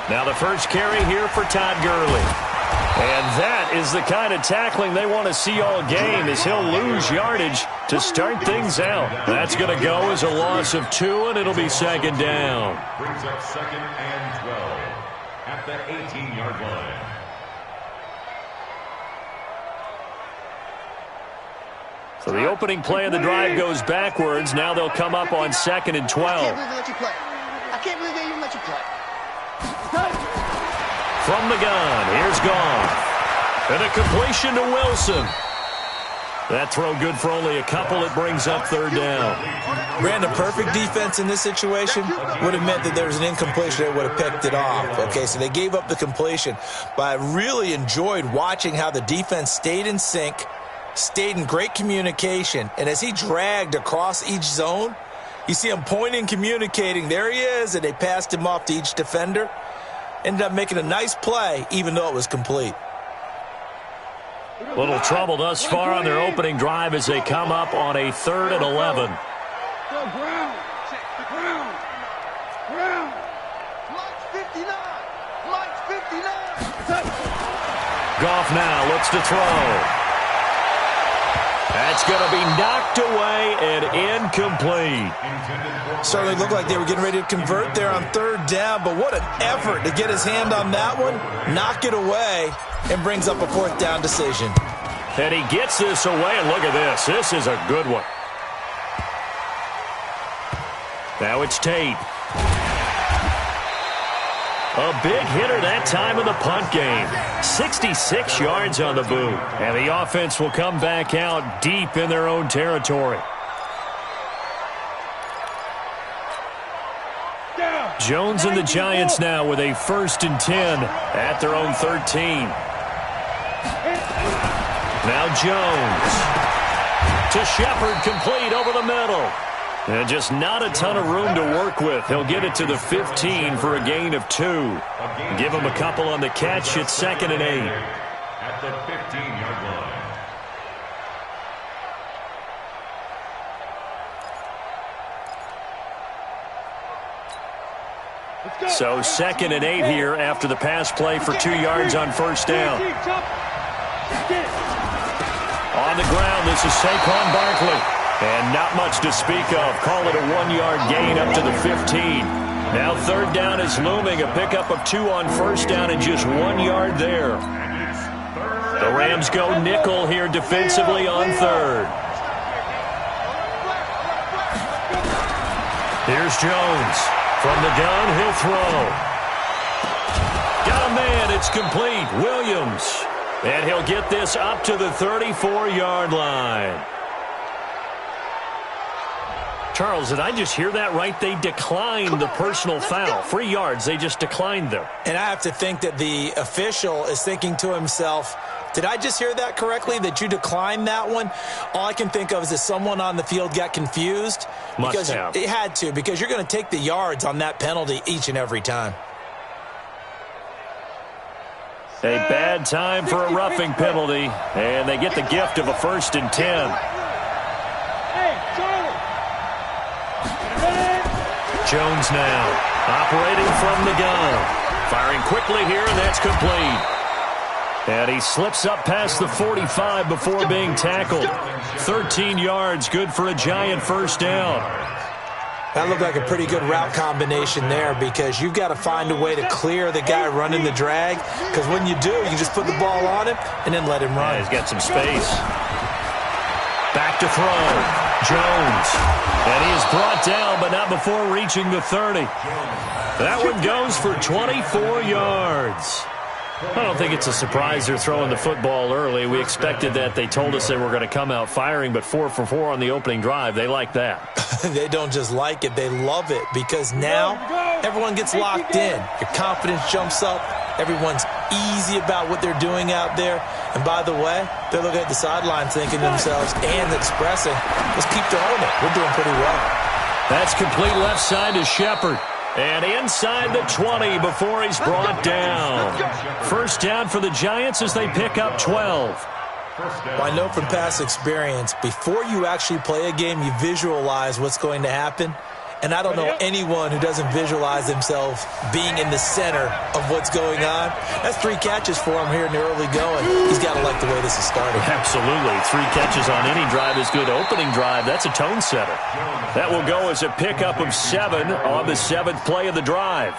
Speaker 1: Now the first carry here for Todd Gurley. And that is the kind of tackling they want to see all game as he'll lose yardage to start things out. That's going to go as a loss of 2, and it'll be second down.
Speaker 4: Brings up second and 12 at the 18-yard line.
Speaker 1: So the opening play of the drive goes backwards. Now they'll come up on second and 12.
Speaker 3: I can't believe they even let you play.
Speaker 1: From the gun, here's Goff. And a completion to Wilson. That throw good for only a couple. It brings up third down.
Speaker 2: Brandon, perfect defense in this situation would have meant that there was an incompletion. They would have picked it off. Okay, so they gave up the completion. But I really enjoyed watching how the defense stayed in sync, stayed in great communication, and as he dragged across each zone, you see him pointing, communicating. There he is, and they passed him off to each defender. Ended up making a nice play, even though it was complete.
Speaker 1: Little trouble thus far on their opening drive as they come up on a 3rd and 11.
Speaker 3: Ground. Mike's 59.
Speaker 1: Goff now looks to throw. That's going to be knocked away and incomplete.
Speaker 2: Certainly looked like they were getting ready to convert there on 3rd down, but what an effort to get his hand on that one, knock it away, and brings up a 4th down decision.
Speaker 1: And he gets this away, and look at this. This is a good one. Now it's Tate. A big hitter that time in the punt game. 66 yards on the boot. And the offense will come back out deep in their own territory. Jones and the Giants now with a 1st and 10 at their own 13. Now Jones to Shepard, complete over the middle. And just not a ton of room to work with. He'll get it to the 15 for a gain of 2. Give him a couple on the catch. It's 2nd and 8.
Speaker 4: At the 15-yard line.
Speaker 1: So 2nd and 8 here after the pass play for 2 yards on 1st down. On the ground, this is Saquon Barkley. And not much to speak of. Call it a 1-yard gain up to the 15. Now 3rd down is looming. A pickup of 2 on 1st down and just 1 yard there. The Rams go nickel here defensively on 3rd. Here's Jones. From the gun, he'll throw. Got a man. It's complete. Williams. And he'll get this up to the 34-yard line. Charles, did I just hear that right? They declined the personal foul. 3 yards, they just declined them.
Speaker 2: And I have to think that the official is thinking to himself, did I just hear that correctly, that you declined that one? All I can think of is that someone on the field got confused.
Speaker 1: Must have.
Speaker 2: It had to, because you're going to take the yards on that penalty each and every time.
Speaker 1: A bad time for a roughing penalty, and they get the gift of a 1st and 10.
Speaker 5: Hey, Charlie.
Speaker 1: Jones now, operating from the gun. Firing quickly here, and that's complete. And he slips up past the 45 before being tackled. 13 yards, good for a Giant first down.
Speaker 2: That looked like a pretty good route combination there because you've got to find a way to clear the guy running the drag, because when you do, you just put the ball on him and then let him run.
Speaker 1: Yeah, he's got some space. Back to throw. Jones. And he is brought down, but not before reaching the 30. That one goes for 24 yards. I don't think it's a surprise they're throwing the football early. We expected that. They told us they were going to come out firing, but 4 for 4 on the opening drive. They like that.
Speaker 2: They don't just like it. They love it because now everyone gets locked in. Your confidence jumps up. Everyone's easy about what they're doing out there. And by the way, they're looking at the sideline thinking to themselves and expressing, let's keep throwing it. We're doing pretty well.
Speaker 1: That's complete left side to Shepard. And inside the 20 before he's brought down. First down for the Giants as they pick up 12.
Speaker 2: Well, I know from past experience, before you actually play a game, you visualize what's going to happen. And I don't know anyone who doesn't visualize themselves being in the center of what's going on. That's 3 catches for him here in the early going. He's got to like the way this is starting.
Speaker 1: Absolutely. 3 catches on any drive is good. Opening drive, that's a tone setter. That will go as a pickup of 7 on the 7th play of the drive.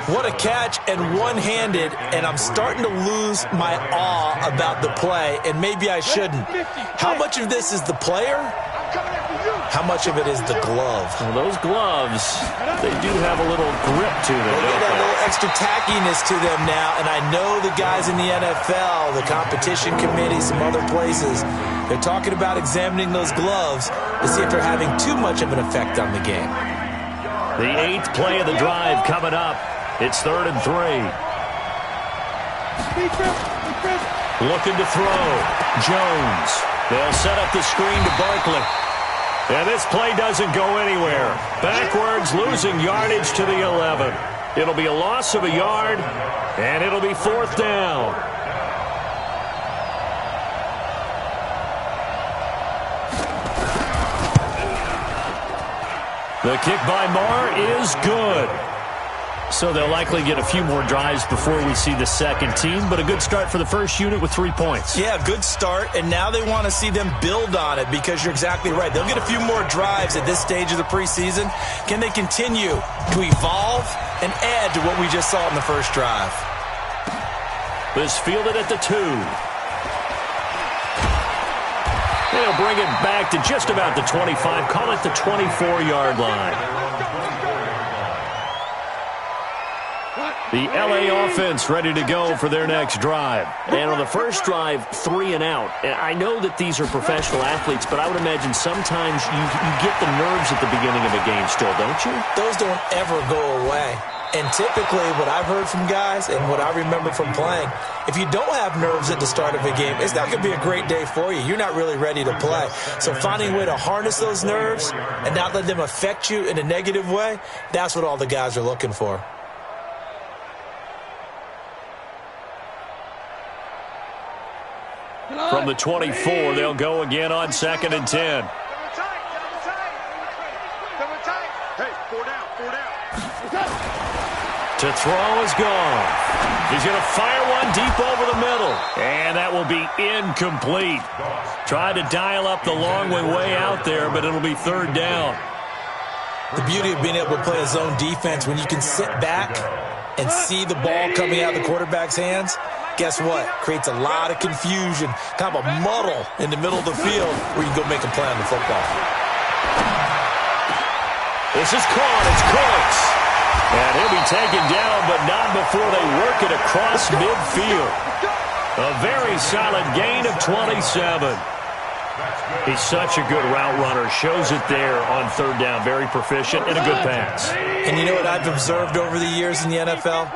Speaker 2: What a catch and one-handed, and I'm starting to lose my awe about the play, and maybe I shouldn't. How much of this is the player? How much of it is the glove?
Speaker 1: Well, those gloves, they do have a little grip to them.
Speaker 2: They get a little extra tackiness to them now, and I know the guys in the NFL, the competition committee, some other places, they're talking about examining those gloves to see if they're having too much of an effect on the game.
Speaker 1: The 8th play of the drive coming up. It's 3rd and 3. Looking to throw. Jones. They'll set up the screen to Barkley. And this play doesn't go anywhere. Backwards, losing yardage to the 11. It'll be a loss of a yard, and it'll be 4th down. The kick by Marr is good. So they'll likely get a few more drives before we see the second team, but a good start for the first unit with 3 points.
Speaker 2: Yeah, good start, and now they want to see them build on it because you're exactly right. They'll get a few more drives at this stage of the preseason. Can they continue to evolve and add to what we just saw in the first drive?
Speaker 1: This fielded at the 2. They'll bring it back to just about the 25, call it the 24-yard line. The L.A. offense ready to go for their next drive. And on the first drive, 3 and out. And I know that these are professional athletes, but I would imagine sometimes you get the nerves at the beginning of a game still, don't you?
Speaker 2: Those don't ever go away. And typically what I've heard from guys and what I remember from playing, if you don't have nerves at the start of a game, it's not going to be a great day for you. You're not really ready to play. So finding a way to harness those nerves and not let them affect you in a negative way, that's what all the guys are looking for.
Speaker 1: From the 24, they'll go again on 2nd and 10.
Speaker 3: Hey, 4 down, 4 down.
Speaker 1: To throw is gone. He's going to fire one deep over the middle. And that will be incomplete. Tried to dial up the long way out there, but it'll be 3rd down.
Speaker 2: The beauty of being able to play a zone defense, when you can sit back and see the ball coming out of the quarterback's hands, guess what? Creates a lot of confusion, kind of a muddle in the middle of the field where you can go make a play on the football.
Speaker 1: This is caught. It's Cooks. And he'll be taken down, but not before they work it across midfield. A very solid gain of 27. He's such a good route runner. Shows it there on 3rd down. Very proficient and a good pass.
Speaker 2: And you know what I've observed over the years in the NFL?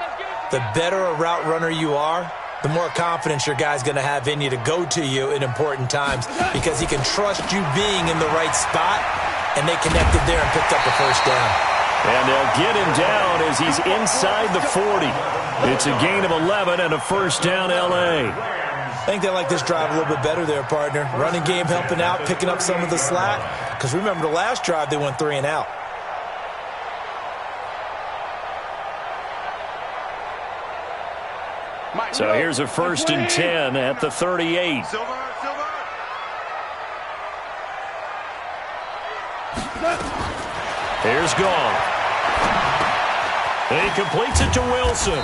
Speaker 2: The better a route runner you are, the more confidence your guy's going to have in you to go to you in important times because he can trust you being in the right spot, and they connected there and picked up the first down.
Speaker 1: And they'll get him down as he's inside the 40. It's a gain of 11 and a first down, L.A.
Speaker 2: I think they like this drive a little bit better there, partner. Running game helping out, picking up some of the slack. Because remember the last drive, they went 3 and out.
Speaker 1: So here's a 1st and 10 at the 38. Here's Goff. He completes it to Wilson.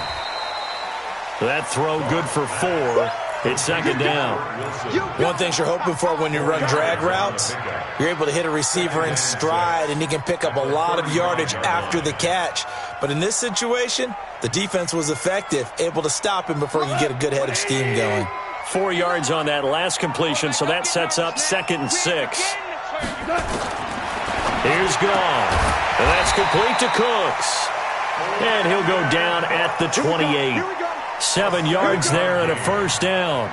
Speaker 1: That throw good for 4. It's 2nd down.
Speaker 2: One thing you're hoping for when you run drag routes, you're able to hit a receiver in stride, and he can pick up a lot of yardage after the catch. But in this situation, the defense was effective, able to stop him before you get a good head of steam going.
Speaker 1: 4 yards on that last completion, so that sets up 2nd and 6. Here's Goff, and that's complete to Cooks. And he'll go down at the 28. 7 yards there and a 1st down.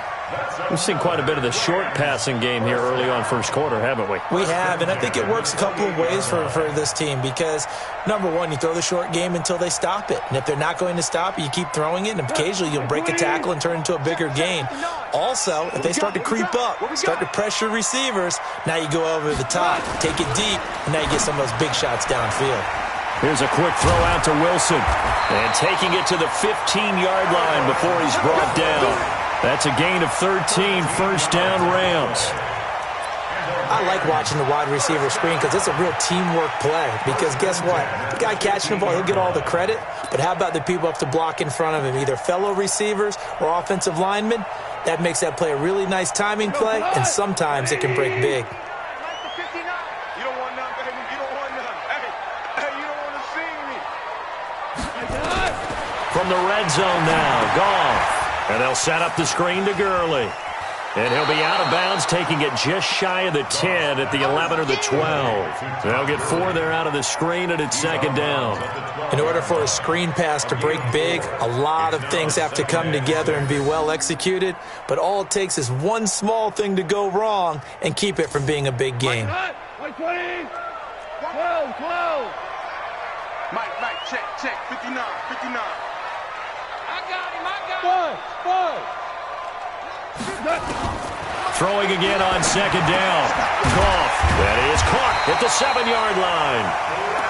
Speaker 1: We've seen quite a bit of the short passing game here early on first quarter, haven't we?
Speaker 2: We have, and I think it works a couple of ways for this team because, number one, you throw the short game until they stop it. And if they're not going to stop it, you keep throwing it, and occasionally you'll break a tackle and turn it into a bigger gain. Also, if they start to creep up, start to pressure receivers, now you go over the top, take it deep, and now you get some of those big shots downfield.
Speaker 1: Here's a quick throw out to Wilson. And taking it to the 15-yard line before he's brought down. That's a gain of 13, 1st down Rams.
Speaker 2: I like watching the wide receiver screen because it's a real teamwork play. Because guess what? The guy catching the ball, he'll get all the credit. But how about the people up to block in front of him, either fellow receivers or offensive linemen? That makes that play a really nice timing play, and sometimes it can break big.
Speaker 1: From the red zone now, Goff. And they'll set up the screen to Gurley. And he'll be out of bounds, taking it just shy of the 10 at the 11 or the 12. They'll get 4 there out of the screen, and it's 2nd down.
Speaker 2: In order for a screen pass to break big, a lot of things have to come together and be well executed. But all it takes is one small thing to go wrong and keep it from being a big game.
Speaker 5: 12.
Speaker 3: Mike, check, 59.
Speaker 1: Throwing again on 2nd down. Goff. That is caught at the 7-yard line.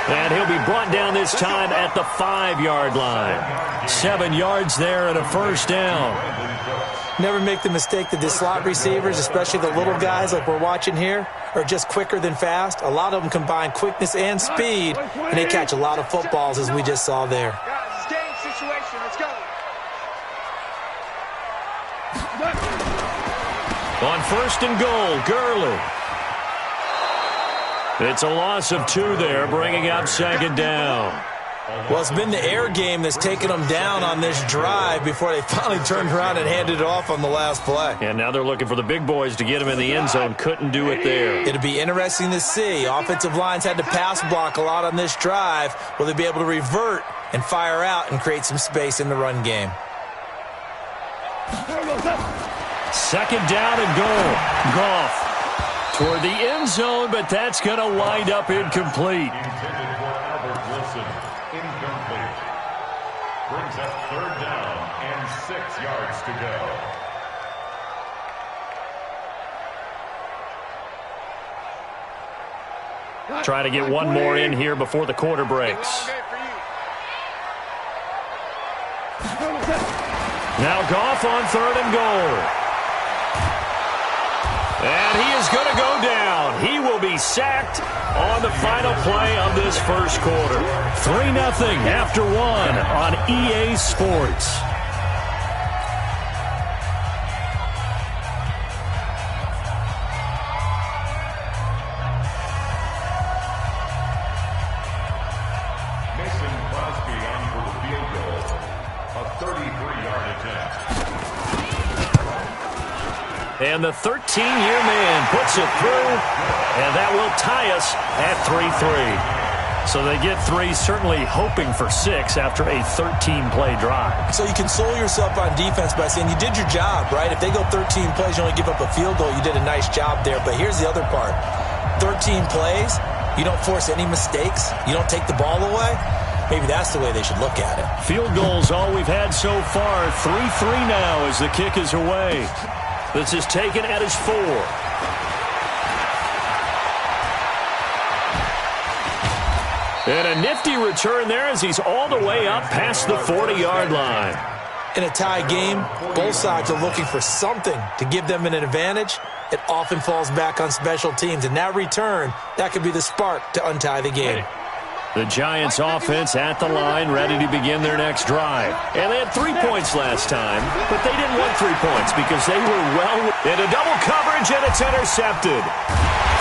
Speaker 1: And he'll be brought down this time at the 5-yard line. 7 yards there and a 1st down.
Speaker 2: Never make the mistake that the slot receivers, especially the little guys like we're watching here, are just quicker than fast. A lot of them combine quickness and speed, and they catch a lot of footballs, as we just saw there.
Speaker 3: Guys, it's game situation. Let's go.
Speaker 1: On 1st and goal, Gurley. It's a loss of 2 there, bringing up 2nd down.
Speaker 2: Well, it's been the air game that's taken them down on this drive before they finally turned around and handed it off on the last play.
Speaker 1: And now they're looking for the big boys to get him in the end zone. Couldn't do it there.
Speaker 2: It'll be interesting to see. Offensive lines had to pass block a lot on this drive. Will they be able to revert and fire out and create some space in the run game?
Speaker 1: 2nd down and goal. Goff toward the end zone, but that's going to wind up incomplete.
Speaker 4: Incomplete. Brings up 3rd down and 6 yards to go.
Speaker 1: Try to get one more in here before the quarter breaks. Now Goff on 3rd and goal. And he is going to go down. He will be sacked on the final play of this first quarter. 3-0 after 1 on EA Sports.
Speaker 4: Mason Crosby on for the field goal. A 33-yard attempt.
Speaker 1: And the 13-year man puts it through, and that will tie us at 3-3. So they get 3, certainly hoping for 6 after a 13-play drive.
Speaker 2: So you console yourself on defense by saying you did your job, right? If they go 13 plays, you only give up a field goal, you did a nice job there. But here's the other part. 13 plays, you don't force any mistakes, you don't take the ball away. Maybe that's the way they should look at it.
Speaker 1: Field goals all we've had so far. 3-3 now as the kick is away. This is taken at his 4. And a nifty return there as he's all the way up past the 40-yard line.
Speaker 2: In a tie game, both sides are looking for something to give them an advantage. It often falls back on special teams, and that return, that could be the spark to untie the game.
Speaker 1: The Giants offense at the line, ready to begin their next drive. And they had 3 points last time, but they didn't want 3 points because they were well into double coverage, and it's intercepted.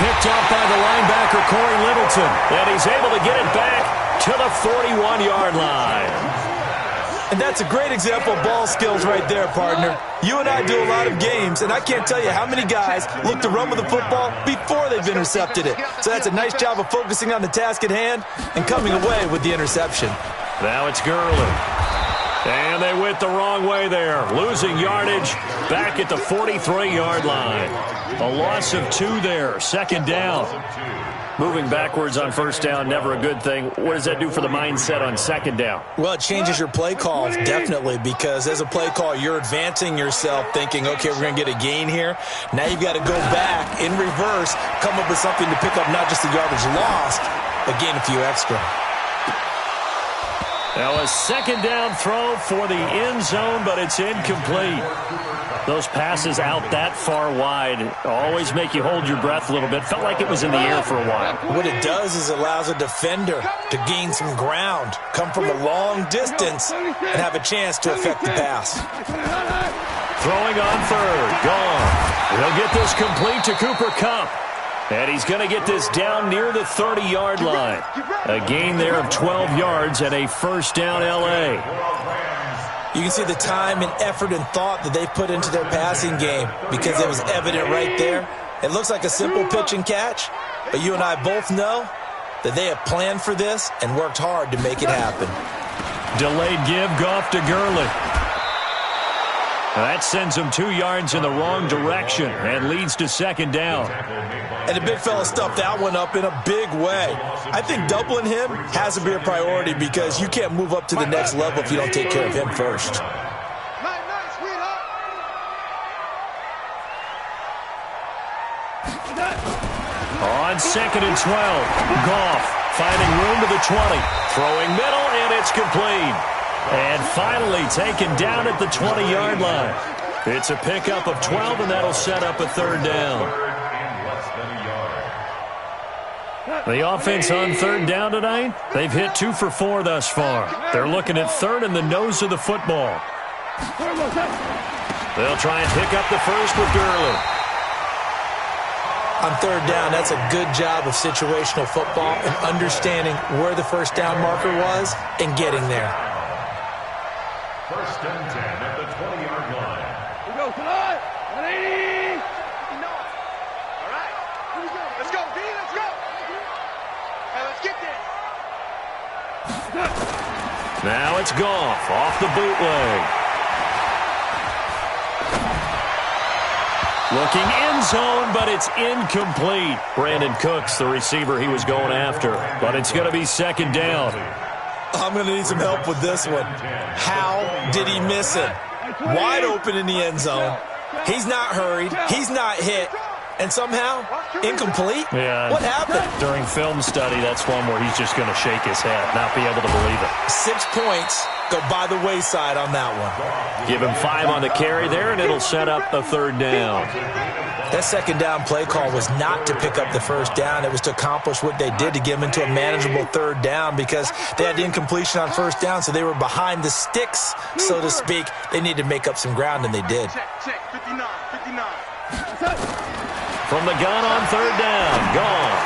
Speaker 1: Picked up by the linebacker, Corey Littleton, and he's able to get it back to the 41-yard line.
Speaker 2: And that's a great example of ball skills right there, partner. You and I do a lot of games, and I can't tell you how many guys look to run with the football before they've intercepted it. So that's a nice job of focusing on the task at hand and coming away with the interception.
Speaker 1: Now it's Gurley. And they went the wrong way there. Losing yardage back at the 43-yard line. A loss of 2 there. Second down. Moving backwards on first down, never a good thing. What does that do for the mindset on second down?
Speaker 2: Well, it changes your play call, definitely, because as a play call, you're advancing yourself thinking, okay, we're going to get a gain here. Now you've got to go back in reverse, come up with something to pick up not just the yardage lost, but gain a few extra.
Speaker 1: Now a second down throw for the end zone, but it's incomplete. Those passes out that far wide always make you hold your breath a little bit. Felt like it was in the air for a while.
Speaker 2: What it does is it allows a defender to gain some ground, come from a long distance, and have a chance to affect the pass.
Speaker 1: Throwing on third, gone. He'll get this complete to Cooper Kupp. And he's going to get this down near the 30-yard line. A gain there of 12 yards and a first down L.A.
Speaker 2: You can see the time and effort and thought that they put into their passing game because it was evident right there. It looks like a simple pitch and catch, but you and I both know that they have planned for this and worked hard to make it happen.
Speaker 1: Delayed give, Goff to Gurley. That sends him 2 yards in the wrong direction and leads to second down.
Speaker 2: And the big fella stuffed that one up in a big way. I think doubling him has to be a priority because you can't move up to the next level if you don't take care of him first.
Speaker 1: On second and 12, Goff finding room to the 20. Throwing middle, and it's complete. And finally taken down at the 20-yard line. It's a pickup of 12, and that'll set up a third down. The offense on third down tonight, they've hit 2 for 4 thus far. They're looking at third in the nose of the football. They'll try and pick up the first with Gurley.
Speaker 2: On third down, that's a good job of situational football and understanding where the first down marker was and getting there.
Speaker 4: First and 10 at the 20-yard line.
Speaker 5: We go tonight. 180.
Speaker 3: All right. Let's go, D. Let's go. Hey, let's get there.
Speaker 1: Now it's Goff off the bootleg. Looking end zone, but it's incomplete. Brandon Cooks, the receiver he was going after. But it's going to be second down.
Speaker 2: I'm going to need some help with this one. How did he miss it? Wide open in the end zone. He's not hurried. He's not hit. And somehow, incomplete?
Speaker 1: Yeah.
Speaker 2: What happened?
Speaker 1: During film study, that's one where he's just going to shake his head, not be able to believe it.
Speaker 2: 6 points go by the wayside on that one.
Speaker 1: Give him 5 on the carry there, and it'll set up a third down.
Speaker 2: That second down play call was not to pick up the first down. It was to accomplish what they did to get them into a manageable third down because they had the incompletion on first down, so they were behind the sticks, so to speak. They needed to make up some ground, and they did.
Speaker 3: Check, 59, 59.
Speaker 1: From the gun on third down, gone.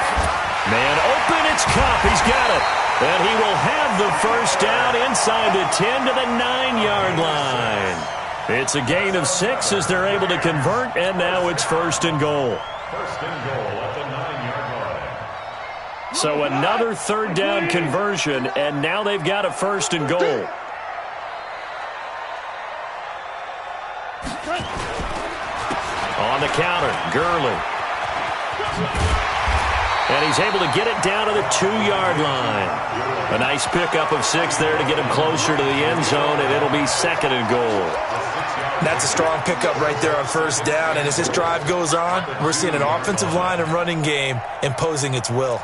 Speaker 1: Man open, it's Kupp. He's got it. And he will have the first down inside the 10 to the 9-yard line. It's a gain of 6 as they're able to convert, and now it's first and goal.
Speaker 4: First and goal at the 9-yard line.
Speaker 1: So another third down conversion, and now they've got a first and goal. On the counter, Gurley. And he's able to get it down to the 2-yard line. A nice pickup of 6 there to get him closer to the end zone, and it'll be second and goal.
Speaker 2: That's a strong pickup right there on first down, and as this drive goes on, we're seeing an offensive line and running game imposing its will.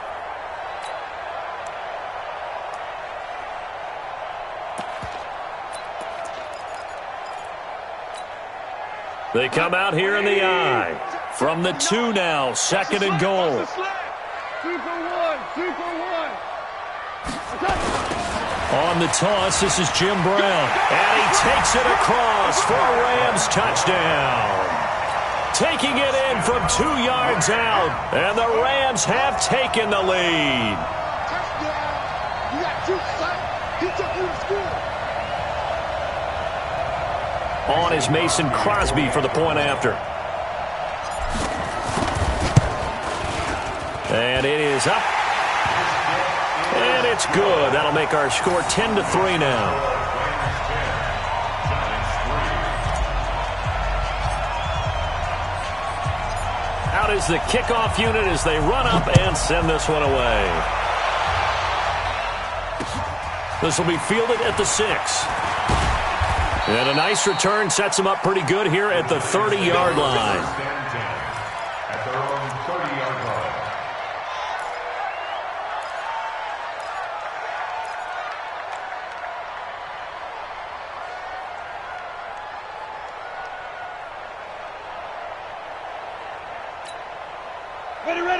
Speaker 1: They come out here in the I. From the 2 now, 2nd and goal.
Speaker 5: 2 for 1, 2 for 1.
Speaker 1: On the toss, this is Jim Brown. And he takes it across for a Rams touchdown. Taking it in from 2 yards out. And the Rams have taken the lead.
Speaker 3: Touchdown. You got Duke, son. He took you to school.
Speaker 1: On is Mason Crosby for the point after. And it is up. And it's good. That'll make our score 10-3 now. Out is the kickoff unit as they run up and send this one away. This will be fielded at the 6. And a nice return sets them up pretty good here at the 30-yard line.
Speaker 4: At their own 30-yard line.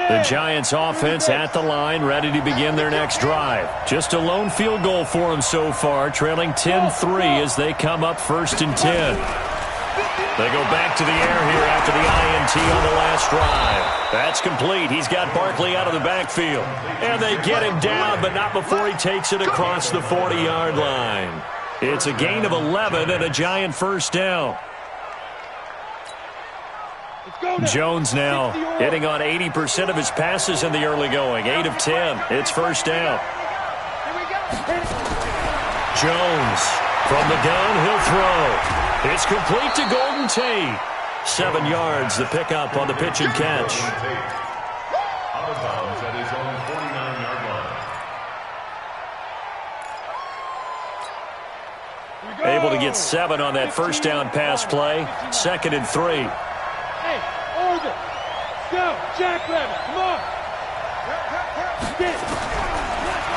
Speaker 1: The Giants offense at the line, ready to begin their next drive. Just a lone field goal for them so far, trailing 10-3 as they come up 1st and 10. They go back to the air here after the INT on the last drive. That's complete. He's got Barkley out of the backfield. And they get him down, but not before he takes it across the 40-yard line. It's a gain of 11 and a Giant first down. Jones now hitting on 80% of his passes in the early going. 8 of 10. It's first down. Jones from the gun. He'll throw. It's complete to Golden Tate. 7 yards, the pickup on the pitch and catch.
Speaker 4: Out of bounds at his own 49-yard line.
Speaker 1: Able to get 7 on that first down pass play. 2nd and 3.
Speaker 5: Go, Jackrabbit, come on.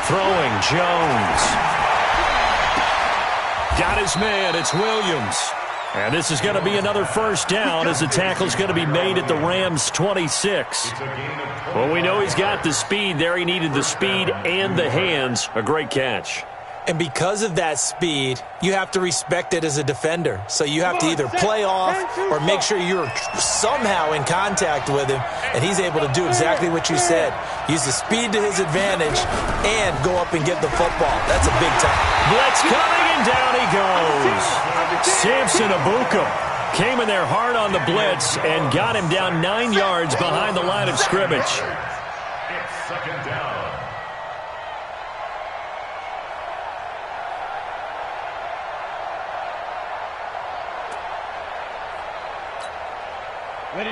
Speaker 1: Throwing, Jones. Got his man, it's Williams. And this is going to be another first down as the tackle's going to be made at the Rams' 26. Well, we know he's got the speed there. He needed the speed and the hands. A great catch.
Speaker 2: And because of that speed, you have to respect it as a defender. So you have to either play off or make sure you're somehow in contact with him. And he's able to do exactly what you said. Use the speed to his advantage and go up and get the football. That's a big time.
Speaker 1: Blitz coming, and down he goes. Samson Abuka came in there hard on the blitz and got him down 9 yards behind the line of scrimmage.
Speaker 4: It's 2nd down.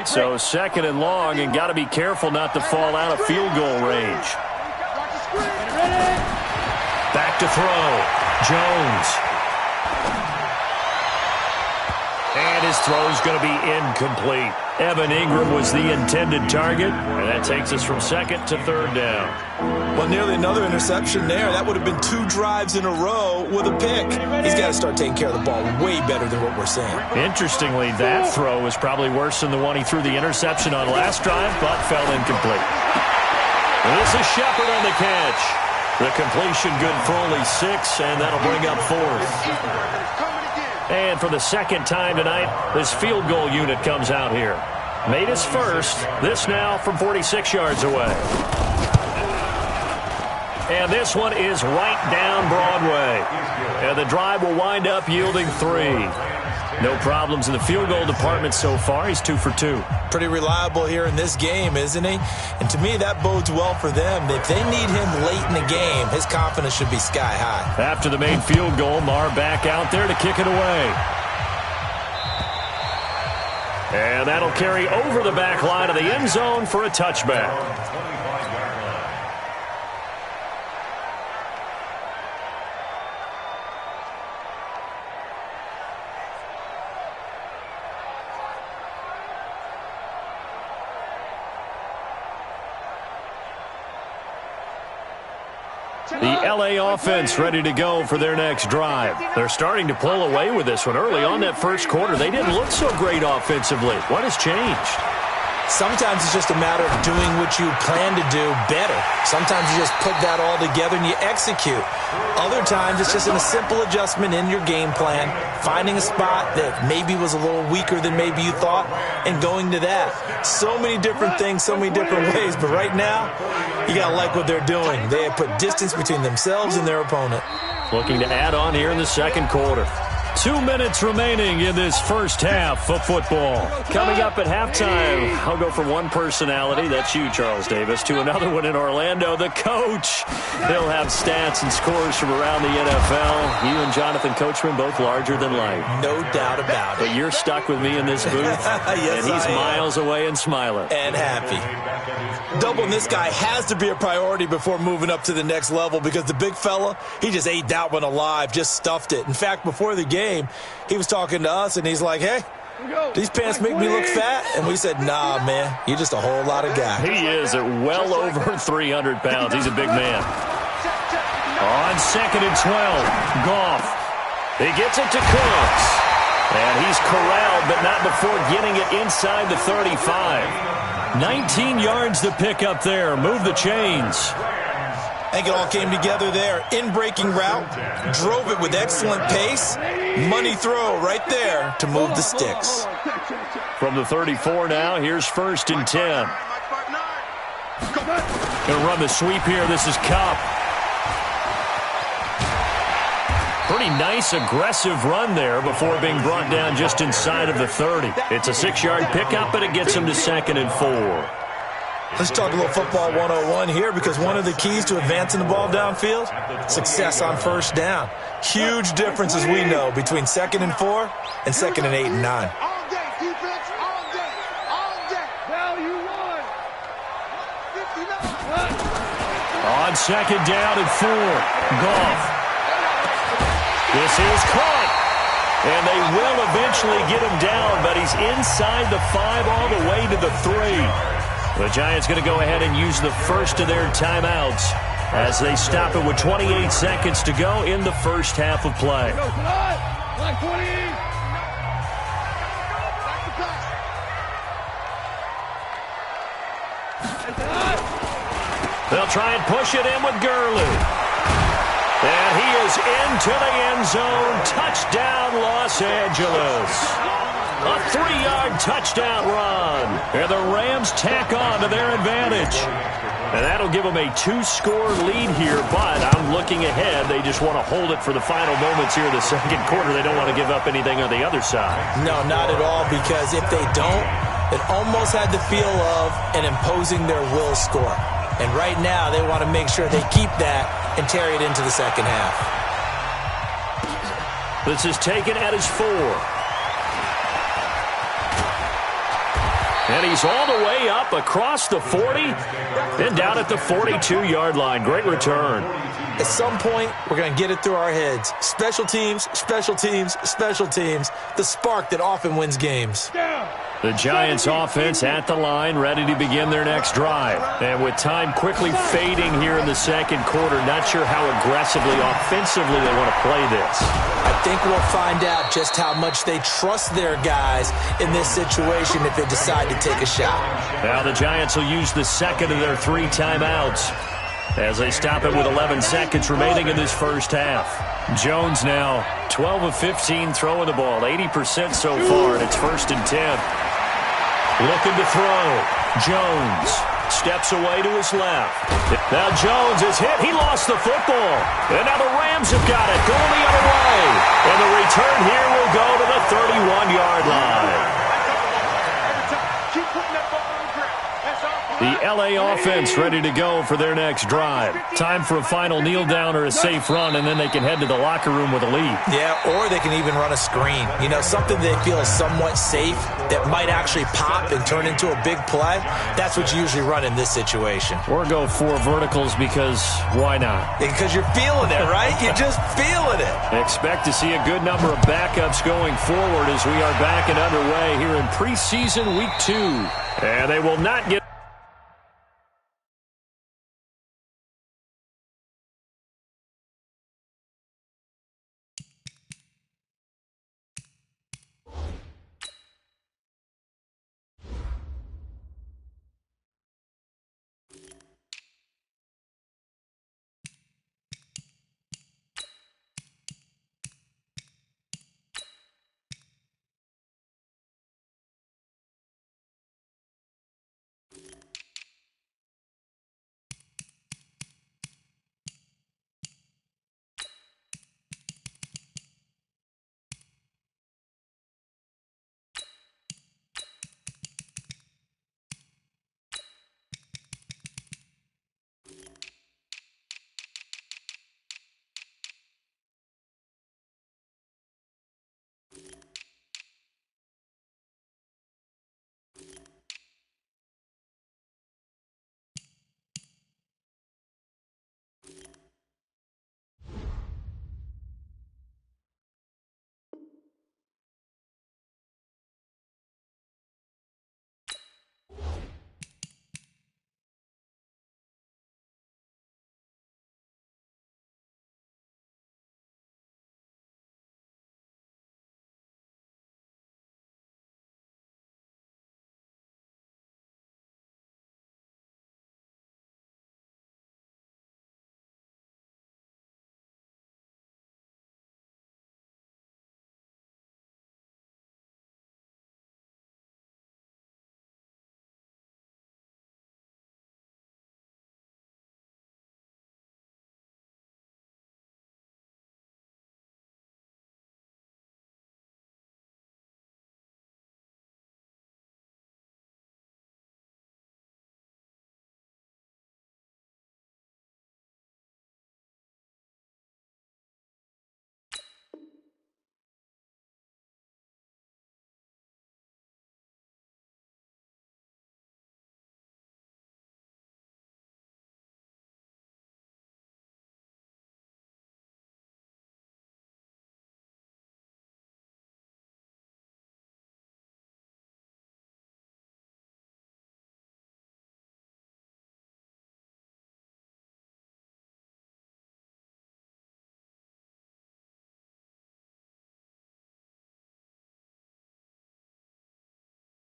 Speaker 1: So 2nd and long, and got to be careful not to fall out of field goal range. Back to throw. Jones. And his throw's going to be incomplete. Evan Ingram was the intended target, and that takes us from 2nd to 3rd down.
Speaker 2: Well, nearly another interception there. That would have been 2 drives in a row with a pick. He's got to start taking care of the ball way better than what we're saying.
Speaker 1: Interestingly, that throw was probably worse than the one he threw the interception on last drive, but fell incomplete. And this is Shepard on the catch. The completion good for only 6, and that'll bring up 4th. And for the 2nd time tonight, this field goal unit comes out here. Made his first. This now from 46 yards away. And this one is right down Broadway. And the drive will wind up yielding 3. No problems in the field goal department so far. He's 2 for 2.
Speaker 2: Pretty reliable here in this game, isn't he? And to me, that bodes well for them. If they need him late in the game, his confidence should be sky high.
Speaker 1: After the main field goal, Marr back out there to kick it away. And that'll carry over the back line of the end zone for a touchback. The LA offense ready to go for their next drive. They're starting to pull away with this one. Early on that first quarter, they didn't look so great offensively. What has changed?
Speaker 2: Sometimes it's just a matter of doing what you plan to do better. Sometimes you just put that all together and you execute. Other times it's just a simple adjustment in your game plan, finding a spot that maybe was a little weaker than maybe you thought, and going to that. So many different things, so many different ways, but right now, you got to like what they're doing. They have put distance between themselves and their opponent.
Speaker 1: Looking to add on here in the second quarter. 2 minutes remaining in this first half of football. Coming up at halftime, I'll go from one personality, that's you, Charles Davis, to another one in Orlando, the coach. He'll have stats and scores from around the NFL. You and Jonathan Coachman, both larger than life.
Speaker 2: No doubt about it.
Speaker 1: But you're stuck with me in this booth,
Speaker 2: yes,
Speaker 1: and he's miles away and smiling.
Speaker 2: And happy. Doubling this guy has to be a priority before moving up to the next level because the big fella, he just ate that one alive, just stuffed it. In fact, before the game, he was talking to us, and he's like, hey, these pants make me look fat. And we said, nah, man, you're just a whole lot of guy.
Speaker 1: He is at well over 300 pounds. He's a big man. On 2nd and 12, Goff. He gets it to Cooks. And he's corralled, but not before getting it inside the 35. 19 yards to pick up there. Move the chains.
Speaker 2: I think it all came together there. In-breaking route, drove it with excellent pace. Money throw right there to move the sticks.
Speaker 1: From the 34 now, here's 1st and 10. Gonna run the sweep here. This is Kupp. Pretty nice, aggressive run there before being brought down just inside of the 30. It's a 6-yard pickup, but it gets him to 2nd and 4.
Speaker 2: Let's talk a little football 101 here because one of the keys to advancing the ball downfield, success on first down. Huge difference, as we know, between 2nd and 4 and 2nd and 8 and 9.
Speaker 3: All day, defense, all day, all day.
Speaker 5: Value one.
Speaker 3: 59.
Speaker 1: On 2nd down and 4, Goff. This is caught. And they will eventually get him down, but he's inside the 5 all the way to the 3. The Giants going to go ahead and use the first of their timeouts as they stop it with 28 seconds to go in the first half of play.
Speaker 5: Like 20.
Speaker 1: They'll try and push it in with Gurley. And he is into the end zone. Touchdown, Los Angeles. A 3-yard touchdown run. And the Rams tack on to their advantage. And that'll give them a 2-score lead here, but I'm looking ahead. They just want to hold it for the final moments here in the second quarter. They don't want to give up anything on the other side.
Speaker 2: No, not at all, because if they don't, it almost had the feel of an imposing their will score. And right now, they want to make sure they keep that and carry it into the second half.
Speaker 1: This is taken at his 4. And he's all the way up across the 40 and down at the 42-yard line. Great return.
Speaker 2: At some point, we're going to get it through our heads. Special teams, special teams, special teams. The spark that often wins games.
Speaker 1: The Giants offense at the line, ready to begin their next drive. And with time quickly fading here in the second quarter, not sure how aggressively, offensively they want to play this.
Speaker 2: I think we'll find out just how much they trust their guys in this situation if they decide to take a shot.
Speaker 1: Now the Giants will use the second of their 3 timeouts as they stop it with 11 seconds remaining in this first half. Jones now 12 of 15 throwing the ball, 80% so far, and it's 1st and 10. Looking to throw. Jones steps away to his left. Now Jones is hit. He lost the football. And now the Rams have got it going the other way. And the return here will go to the 31-yard line.
Speaker 3: Keep putting that ball on the ground. That's all.
Speaker 1: The LA offense ready to go for their next drive. Time for a final kneel down or a safe run, and then they can head to the locker room with a lead.
Speaker 2: Yeah, or they can even run a screen. You know, something they feel is somewhat safe that might actually pop and turn into a big play. That's what you usually run in this situation.
Speaker 1: Or go 4 verticals because why not?
Speaker 2: Because you're feeling it, right? You're just feeling it.
Speaker 1: Expect to see a good number of backups going forward as we are back and underway here in preseason week 2. And they will not get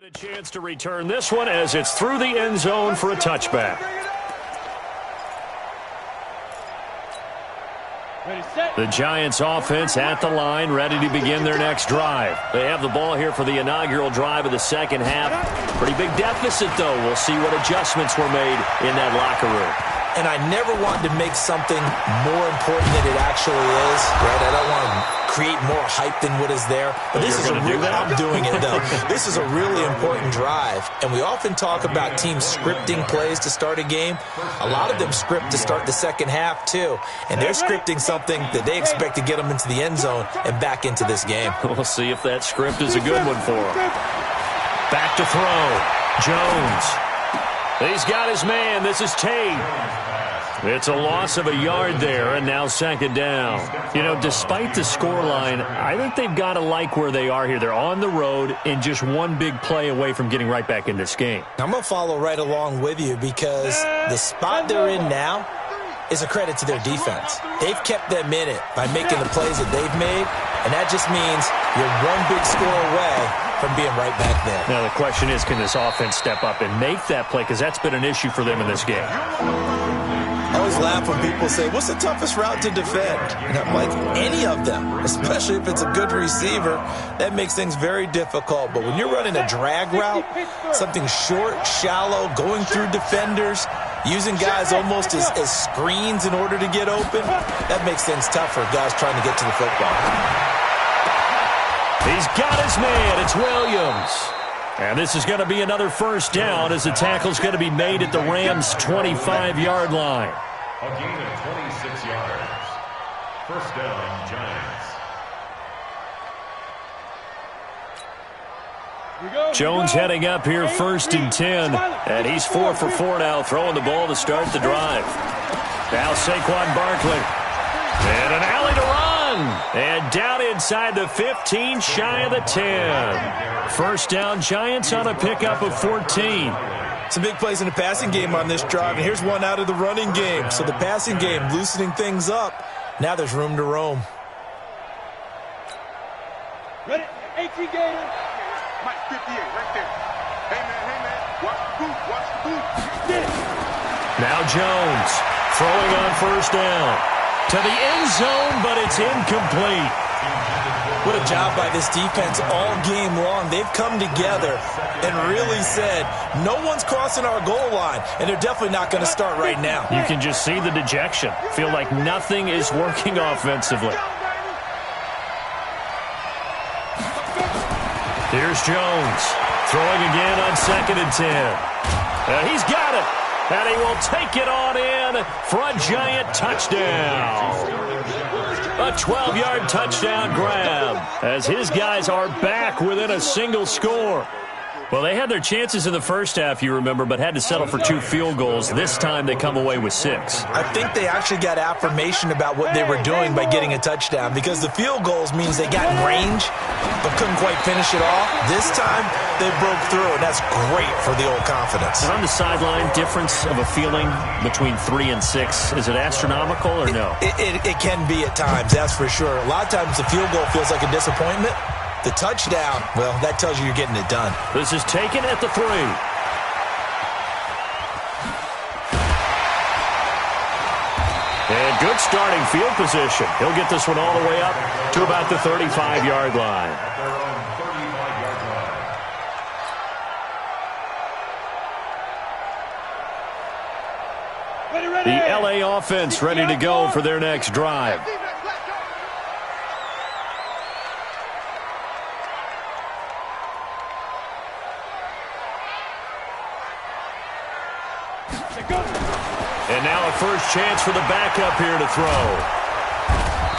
Speaker 1: A chance to return this one as it's through the end zone for a touchback. The Giants offense at the line, ready to begin their next drive. They have the ball here for the inaugural drive of the second half. Pretty big deficit, though. We'll see what adjustments were made in that locker room.
Speaker 2: And I never wanted to make something more important than it actually is, right? I don't want to create more hype than what is there. But this is a real, I'm doing it, though. This is a really important drive. And we often talk about teams scripting plays to start a game. A lot of them script to start the second half, too. And they're scripting something that they expect to get them into the end zone and back into this game.
Speaker 1: We'll see if that script is a good one for them. Back to throw. Jones. He's got his man. This is Tate. It's a loss of a yard there, and now second down. You know, despite the scoreline, I think they've got to like where they are here. They're on the road and just one big play away from getting right back in this game.
Speaker 2: I'm going to follow right along with you because the spot they're in now is a credit to their defense. They've kept them in it by making the plays that they've made, and that just means you're one big score away from being right back there.
Speaker 1: Now, the question is, can this offense step up and make that play? Because that's been an issue for them in this game.
Speaker 2: I always laugh when people say, what's the toughest route to defend? And I'm like, any of them, especially if it's a good receiver, that makes things very difficult. But when you're running a drag route, something short, shallow, going through defenders, using guys almost as screens in order to get open, that makes things tough for guys trying to get to the football.
Speaker 1: He's got his man. It's Williams. And this is going to be another first down as the tackle's going to be made at the Rams' 25-yard line.
Speaker 4: A gain of 26 yards. First down, Giants.
Speaker 1: Jones heading up here first and 10. And he's 4 for 4 now, throwing the ball to start the drive. Now Saquon Barkley. And an alley to run. And down inside the 15, shy of the 10. First down, Giants on a pickup of 14.
Speaker 2: Some big plays in the passing game on this drive, and here's one out of the running game. So the passing game loosening things up. Now there's room to roam.
Speaker 5: Ready? 18 Gator.
Speaker 3: Mike 58, right there. Hey, man. Watch the boot. Watch the boot.
Speaker 1: Now Jones throwing on first down. To the end zone, but it's incomplete.
Speaker 2: What a job by this defense all game long. They've come together and really said, no one's crossing our goal line, and they're definitely not going to start right now.
Speaker 1: You can just see the dejection. Feel like nothing is working offensively. Here's Jones. Throwing again on second and 10. He's got it. And he will take it on in for a Giant touchdown. A 12-yard touchdown grab as his guys are back within a single score. Well, they had their chances in the first half, you remember, but had to settle for 2 field goals. This time they come away with 6.
Speaker 2: I think they actually got affirmation about what they were doing by getting a touchdown because the field goals means they got in range but couldn't quite finish it off. This time they broke through, and that's great for the old confidence.
Speaker 1: And on the sideline, difference of a feeling between 3 and 6, is it astronomical or no?
Speaker 2: It can be at times, that's for sure. A lot of times the field goal feels like a disappointment. The touchdown, well, that tells you you're getting it done.
Speaker 1: This is taken at the 3. And good starting field position. He'll get this one all the way up to about the 35-yard line. The LA offense ready to go for their next drive. And now a first chance for the backup here to throw.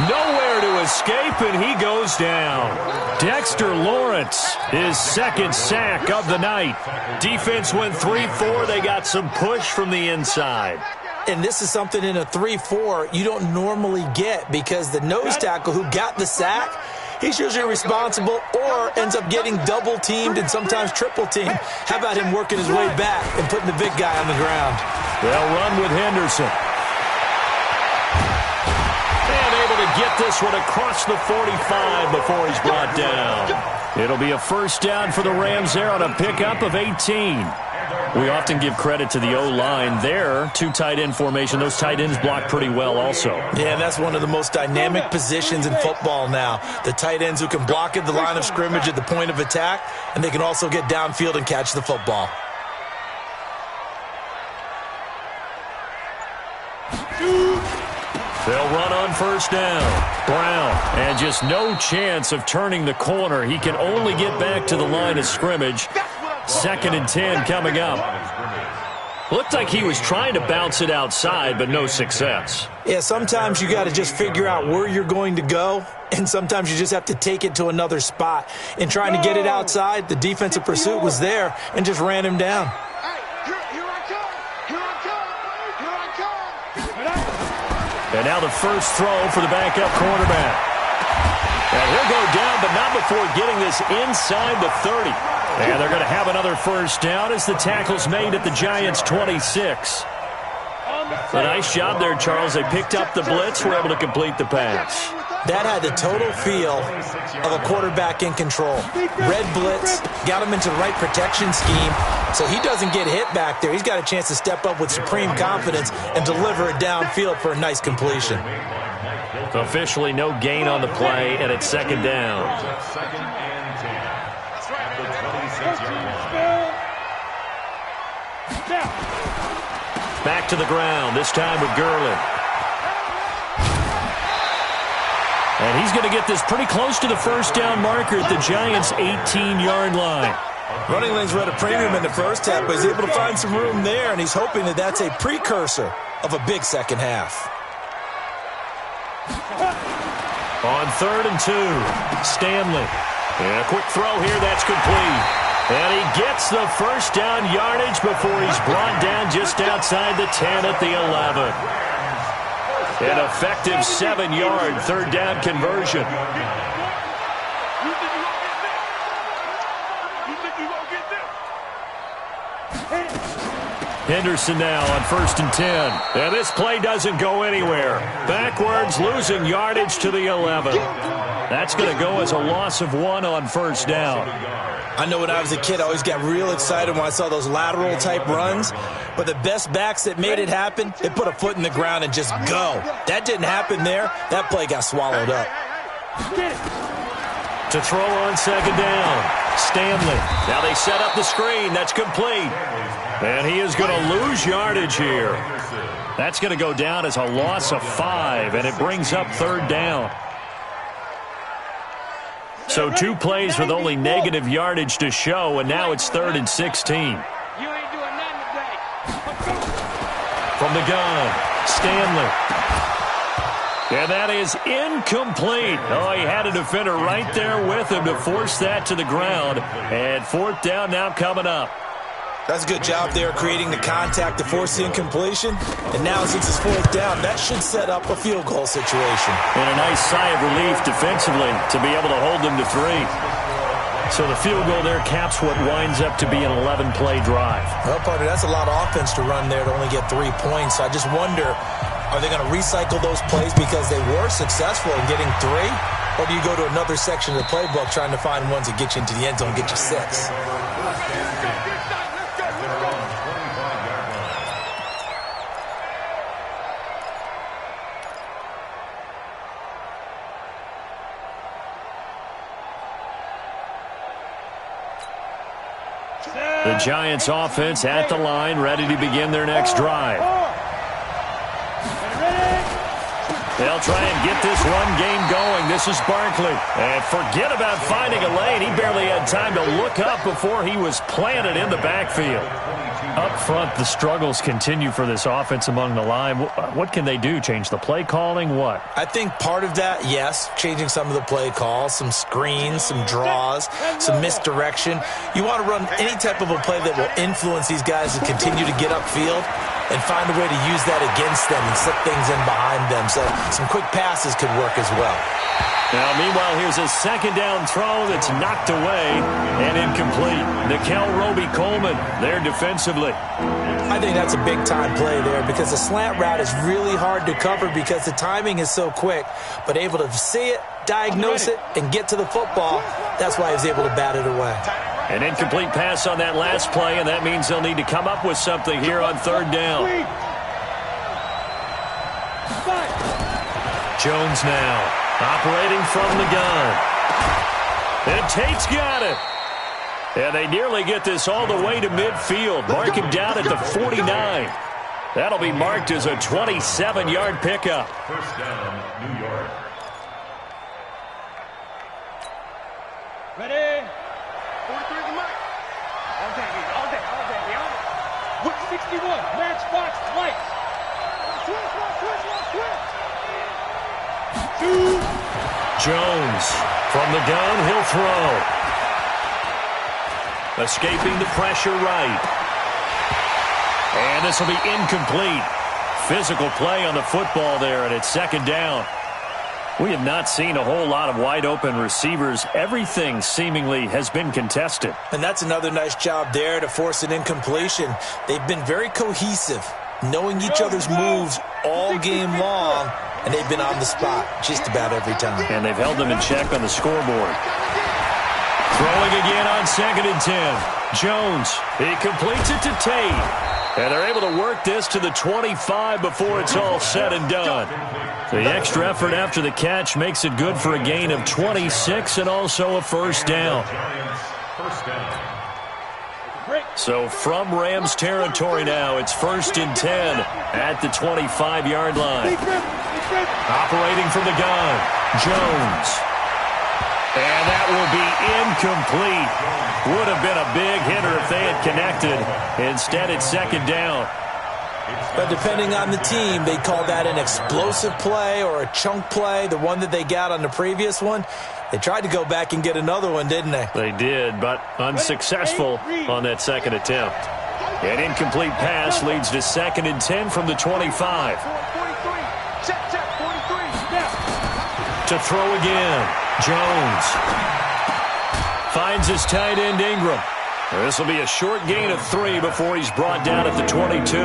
Speaker 1: Nowhere to escape, and he goes down. Dexter Lawrence, his second sack of the night. Defense went 3-4. They got some push from the inside.
Speaker 2: And this is something in a 3-4 you don't normally get because the nose tackle who got the sack, he's usually responsible or ends up getting double-teamed and sometimes triple-teamed. How about him working his way back and putting the big guy on the ground?
Speaker 1: They'll run with Henderson. And able able to get this one across the 45 before he's brought down. It'll be a first down for the Rams there on a pickup of 18. We often give credit to the O-line there. Two tight end formation. Those tight ends block pretty well also.
Speaker 2: Yeah, and that's one of the most dynamic positions in football now. The tight ends who can block at the line of scrimmage at the point of attack, and they can also get downfield and catch the football.
Speaker 1: They'll run on first down. Brown, and just no chance of turning the corner. He can only get back to the line of scrimmage. 2nd and 10 coming up. Looked like he was trying to bounce it outside, but no success.
Speaker 2: Yeah, sometimes you got to just figure out where you're going to go, and sometimes you just have to take it to another spot. In trying to get it outside, the defensive pursuit was there and just ran him down.
Speaker 1: And now the first throw for the backup quarterback. And he'll go down, but not before getting this inside the 30. And they're going to have another first down as the tackle's made at the Giants' 26. A nice job there, Charles. They picked up the blitz, were able to complete the pass.
Speaker 2: That had the total feel of a quarterback in control. Red blitz, got him into the right protection scheme, so he doesn't get hit back there. He's got a chance to step up with supreme confidence and deliver it downfield for a nice completion.
Speaker 1: Officially no gain on the play, and it's 2nd down. Back to the ground, this time with Gurley. And he's going to get this pretty close to the first down marker at the Giants' 18-yard line.
Speaker 2: Running lanes were at a premium in the first half, but he's able to find some room there, and he's hoping that that's a precursor of a big second half.
Speaker 1: On 3rd and 2, Stanley. And a quick throw here, that's complete. And he gets the first down yardage before he's brought down just outside the 10 at the 11. An effective 7-yard 3rd down conversion. Henderson now on 1st and 10. And this play doesn't go anywhere. Backwards, losing yardage to the 11. That's going to go as a loss of 1 on first down.
Speaker 2: I know when I was a kid, I always got real excited when I saw those lateral-type runs. But the best backs that made it happen, they put a foot in the ground and just go. That didn't happen there. That play got swallowed up.
Speaker 1: To throw on 2nd down, Stanley. Now they set up the screen. That's complete. And he is going to lose yardage here. That's going to go down as a loss of 5, and it brings up 3rd down. So 2 plays with only negative yardage to show, and now it's 3rd and 16. From the gun, Stanley. And that is incomplete. Oh, he had a defender right there with him to force that to the ground. And 4th down now coming up.
Speaker 2: That's a good job there creating the contact to force the incompletion. And now since it's 4th down, that should set up a field goal situation.
Speaker 1: And a nice sigh of relief defensively to be able to hold them to 3. So the field goal there caps what winds up to be an 11-play drive.
Speaker 2: Well, partner, that's a lot of offense to run there to only get 3 points. I just wonder, are they going to recycle those plays because they were successful in getting 3? Or do you go to another section of the playbook trying to find ones that get you into the end zone and get you 6?
Speaker 1: The Giants offense at the line, ready to begin their next drive. They'll try and get this run game going. This is Barkley. And forget about finding a lane. He barely had time to look up before he was planted in the backfield. Up front, the struggles continue for this offense among the line. What can they do? Change the play calling? What?
Speaker 2: I think part of that, yes, changing some of the play calls, some screens, some draws, some misdirection. You want to run any type of a play that will influence these guys to continue to get upfield. and find a way to use that against them and slip things in behind them. So some quick passes could work as well.
Speaker 1: Now, meanwhile, here's a second down throw that's knocked away and incomplete. Nikel Roby-Coleman there defensively.
Speaker 2: I think that's a big-time play there because the slant route is really hard to cover because the timing is so quick. But able to see it, diagnose it, and get to the football, that's why he was able to bat it away.
Speaker 1: An incomplete pass on that last play, and that means they'll need to come up with something here on third down. Jones now, operating from the gun. And Tate's got it. And they nearly get this all the way to midfield. Mark him down at the 49. That'll be marked as a 27-yard pickup.
Speaker 4: First down, New York.
Speaker 5: Ready?
Speaker 3: 43 the mic. All day, all day, all day, all day.
Speaker 5: With 61, matchbox lights.
Speaker 1: Jones from the gun, he'll throw. Escaping the pressure right. And this will be incomplete. Physical play on the football there, and it's second down. We have not seen a whole lot of wide-open receivers. Everything seemingly has been contested.
Speaker 2: And that's another nice job there to force an incompletion. They've been very cohesive, knowing each other's moves all game long, and they've been on the spot just about every time.
Speaker 1: And they've held them in check on the scoreboard. Throwing again on 2nd and 10. Jones, he completes it to Tate. And they're able to work this to the 25 before it's all said and done. The extra effort after the catch makes it good for a gain of 26 and also a first down. So from Rams territory now, it's 1st and 10 at the 25-yard line. Operating from the gun, Jones. And that will be incomplete. Would have been a big hitter if they had connected. Instead, it's second down.
Speaker 2: But depending on the team, they call that an explosive play or a chunk play, the one that they got on the previous one. They tried to go back and get another one, didn't they?
Speaker 1: They did, but unsuccessful on that second attempt. An incomplete pass leads to 2nd and 10 from the 25. To throw again, Jones. Finds his tight end Ingram. This will be a short gain of 3 before he's brought down at the 22.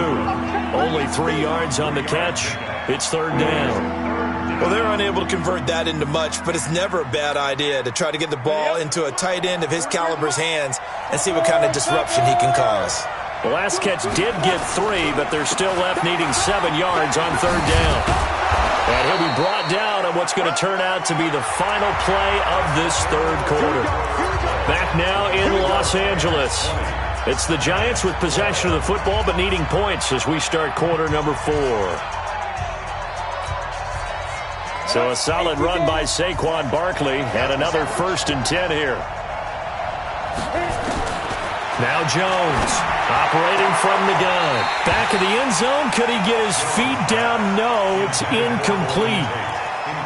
Speaker 1: Only 3 yards on the catch. It's third down.
Speaker 2: Well, they're unable to convert that into much, but it's never a bad idea to try to get the ball into a tight end of his caliber's hands and see what kind of disruption he can cause.
Speaker 1: The last catch did get 3, but they're still left needing 7 yards on third down. And he'll be brought down on what's going to turn out to be the final play of this third quarter. Back now in Los Angeles. It's the Giants with possession of the football but needing points as we start quarter number 4. So a solid run by Saquon Barkley and another 1st and 10 here. Now Jones operating from the gun. Back of the end zone. Could he get his feet down? No, it's incomplete.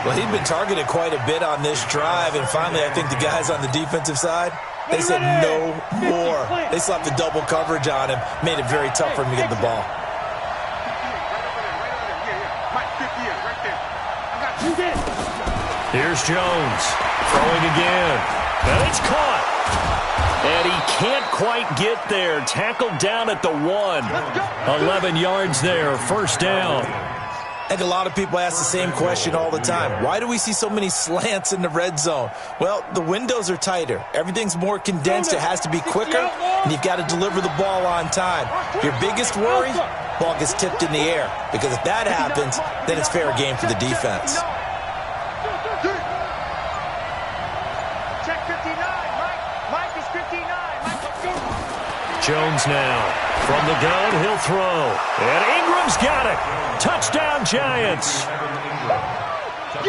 Speaker 2: Well, he'd been targeted quite a bit on this drive, and finally I think the guys on the defensive side, they said no more. They slapped the double coverage on him, made it very tough for him to get the ball.
Speaker 1: Here's Jones throwing again, and it's caught. And he can't quite get there. Tackled down at the 1. 11 yards there, first down.
Speaker 2: I think a lot of people ask the same question all the time. Why do we see so many slants in the red zone? Well, the windows are tighter. Everything's more condensed. It has to be quicker, and you've got to deliver the ball on time. Your biggest worry, ball gets tipped in the air. Because if that happens, then it's fair game for the defense.
Speaker 3: Check 59. Mike is 59.
Speaker 1: Jones now. From the gun, he'll throw. And Ingram's got it. Touchdown, Giants.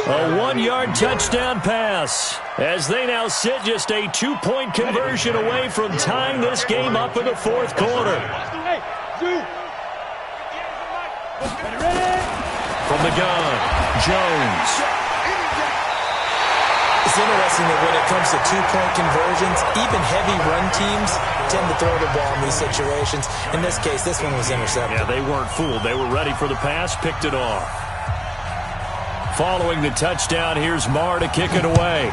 Speaker 1: A 1-yard touchdown pass as they now sit just a 2-point conversion away from tying this game up in the fourth quarter. From the gun, Jones.
Speaker 2: It's interesting that when it comes to two-point conversions, even heavy run teams tend to throw the ball in these situations. In this case, this one was intercepted.
Speaker 1: Yeah, they weren't fooled. They were ready for the pass, picked it off. Following the touchdown, here's Marr to kick it away.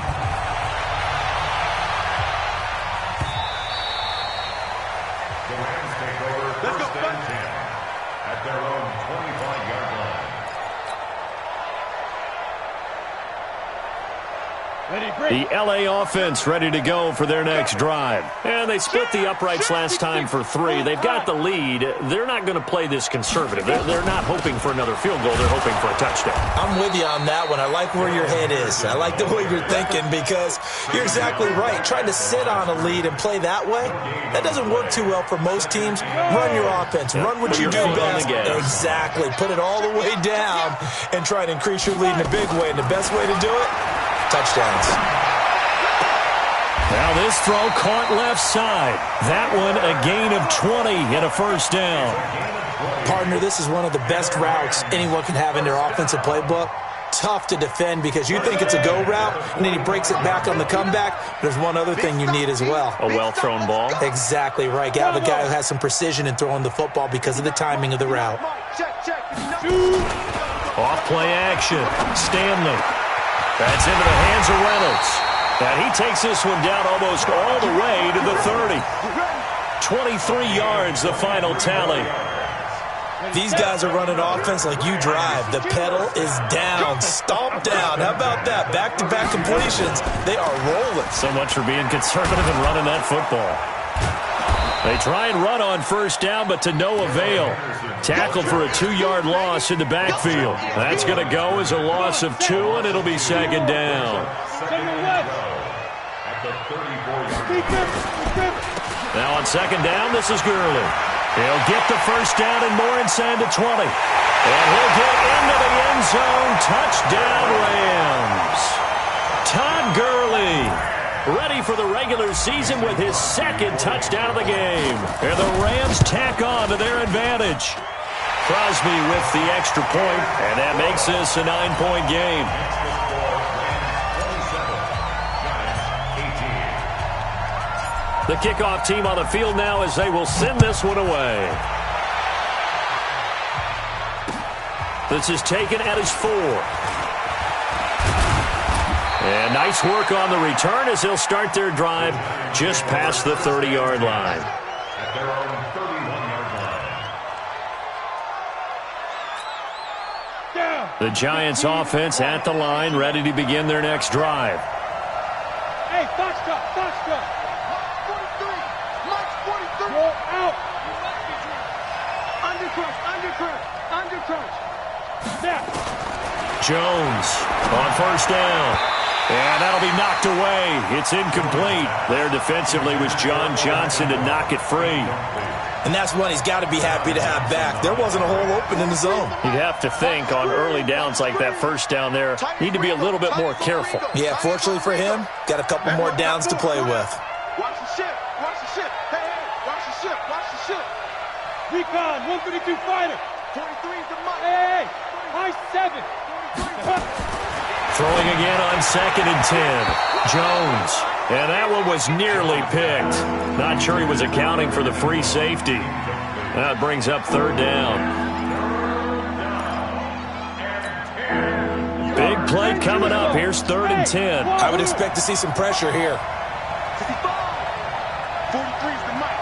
Speaker 4: The Rams take over first and 10 at their own 25-yard line.
Speaker 1: The L.A. offense ready to go for their next drive. And they split the uprights last time for 3. They've got the lead. They're not going to play this conservative. They're not hoping for another field goal. They're hoping for a touchdown.
Speaker 2: I'm with you on that one. I like where your head is. I like the way you're thinking because you're exactly right. Trying to sit on a lead and play that way, that doesn't work too well for most teams. Run your offense. Run what you do best. Exactly. Put it all the way down and try to increase your lead in a big way. And the best way to do it, touchdowns.
Speaker 1: Now this throw caught left side. That one a gain of 20 and a first down.
Speaker 2: Partner, this is one of the best routes anyone can have in their offensive playbook. Tough to defend because you think it's a go route, and then he breaks it back on the comeback. There's one other thing you need as well.
Speaker 1: A well-thrown ball.
Speaker 2: Exactly right. You have a guy who has some precision in throwing the football because of the timing of the route.
Speaker 1: Off play action. Stanley. That's into the hands of Reynolds. And he takes this one down almost all the way to the 30. 23 yards, the final tally.
Speaker 2: These guys are running offense like you drive. The pedal is down, stomp down. How about that? Back-to-back completions. They are rolling.
Speaker 1: So much for being conservative and running that football. They try and run on first down, but to no avail. Tackled for a 2-yard loss in the backfield. That's going to go as a loss of 2, and it'll be second down. Now on second down, this is Gurley. He'll get the first down and more inside the 20. And he'll get into the end zone. Touchdown, Rams. Todd Gurley, ready for the regular season with his second touchdown of the game. And the Rams tack on to their advantage. Crosby with the extra point, and that makes this a 9-point game. The kickoff team on the field now as they will send this one away. This is taken at his 4. And nice work on the return as they'll start their drive just past the 30-yard line.
Speaker 4: At their own 31-yard line.
Speaker 1: The Giants offense at the line, ready to begin their next drive.
Speaker 5: Hey, box cut, box cut.
Speaker 3: 43, Mike's 43.
Speaker 5: Roll out.
Speaker 3: Undercrunch.
Speaker 5: Snap.
Speaker 1: Jones on first down. And that'll be knocked away. It's incomplete. There defensively was John Johnson to knock it free.
Speaker 2: And that's one he's got to be happy to have back. There wasn't a hole open in the zone.
Speaker 1: You'd have to think on early downs like that first down there, need to be a little bit more careful.
Speaker 2: Yeah, fortunately for him, got a couple more downs to play with.
Speaker 3: Watch the ship. Hey, watch the ship.
Speaker 5: Recon, 132 fighter.
Speaker 3: 43 is the Mike.
Speaker 5: Hey, high 7.
Speaker 1: Throwing again on second and 10. Jones. And that one was nearly picked. Not sure he was accounting for the free safety. That brings up third down. Big play coming up. Here's third and 10.
Speaker 2: I would expect to see some pressure here.
Speaker 3: 43 is the Mike.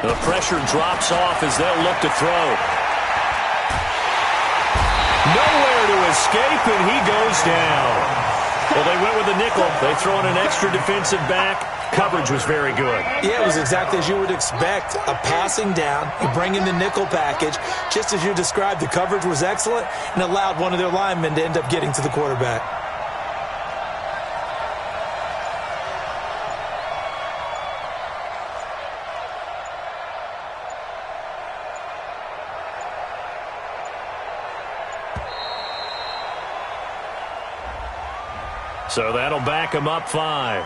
Speaker 1: The pressure drops off as they'll look to throw. Nowhere to escape, and he goes down. Well, they went with the nickel. They throw in an extra defensive back. Coverage was very good.
Speaker 2: Yeah, it was exactly as you would expect. A passing down. You bring in the nickel package. Just as you described, the coverage was excellent and allowed one of their linemen to end up getting to the quarterback.
Speaker 1: So that'll back him up 5.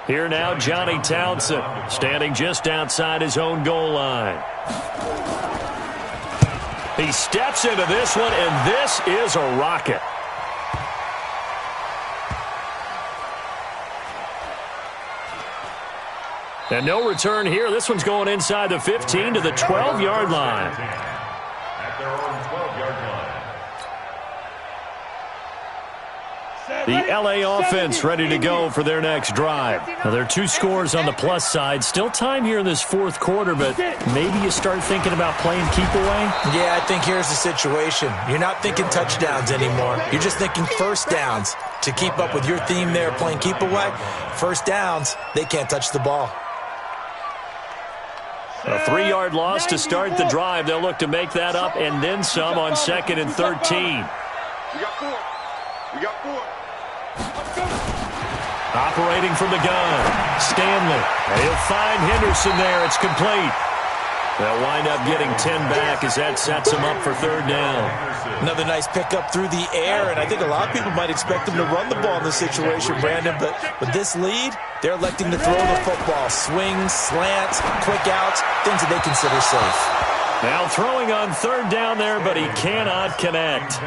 Speaker 1: Here now, Johnny Townsend, standing just outside his own goal line. He steps into this one, and this is a rocket. And no return here. This one's going inside the 15 to the 12-yard line.
Speaker 4: At their own 12-yard line.
Speaker 1: The L.A. offense ready to go for their next drive. Now, there are 2 scores on the plus side. Still time here in this fourth quarter, but maybe you start thinking about playing keep away?
Speaker 2: Yeah, I think here's the situation. You're not thinking touchdowns anymore. You're just thinking first downs. To keep up with your theme there, playing keep away, first downs, they can't touch the ball.
Speaker 1: A 3-yard loss to start the drive. They'll look to make that up and then some on 2nd and 13.
Speaker 3: We got 4. We got 4.
Speaker 1: Operating from the gun, Stanley. And he'll find Henderson there. It's complete. They'll wind up getting 10 back as that sets them up for 3rd down.
Speaker 2: Another nice pickup through the air, and I think a lot of people might expect them to run the ball in this situation, Brandon, but with this lead, they're electing to throw the football. Swings, slants, quick outs, things that they consider safe.
Speaker 1: Now throwing on 3rd down there, but he cannot connect.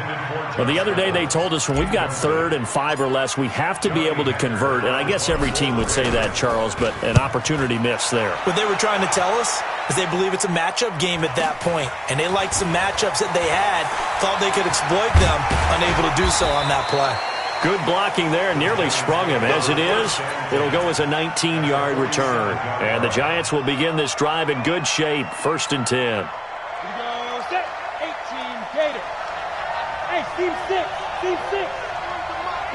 Speaker 1: Well, the other day they told us when we've got 3rd and 5 or less, we have to be able to convert. And I guess every team would say that, Charles, but an opportunity missed there.
Speaker 2: What they were trying to tell us is they believe it's a matchup game at that point. And they liked some matchups that they had, thought they could exploit them, unable to do so on that play.
Speaker 1: Good blocking there, nearly sprung him. As it is, it'll go as a 19-yard return. And the Giants will begin this drive in good shape, 1st and 10.
Speaker 5: Set. 18, Gator. Hey, Steve 6. Steve 6.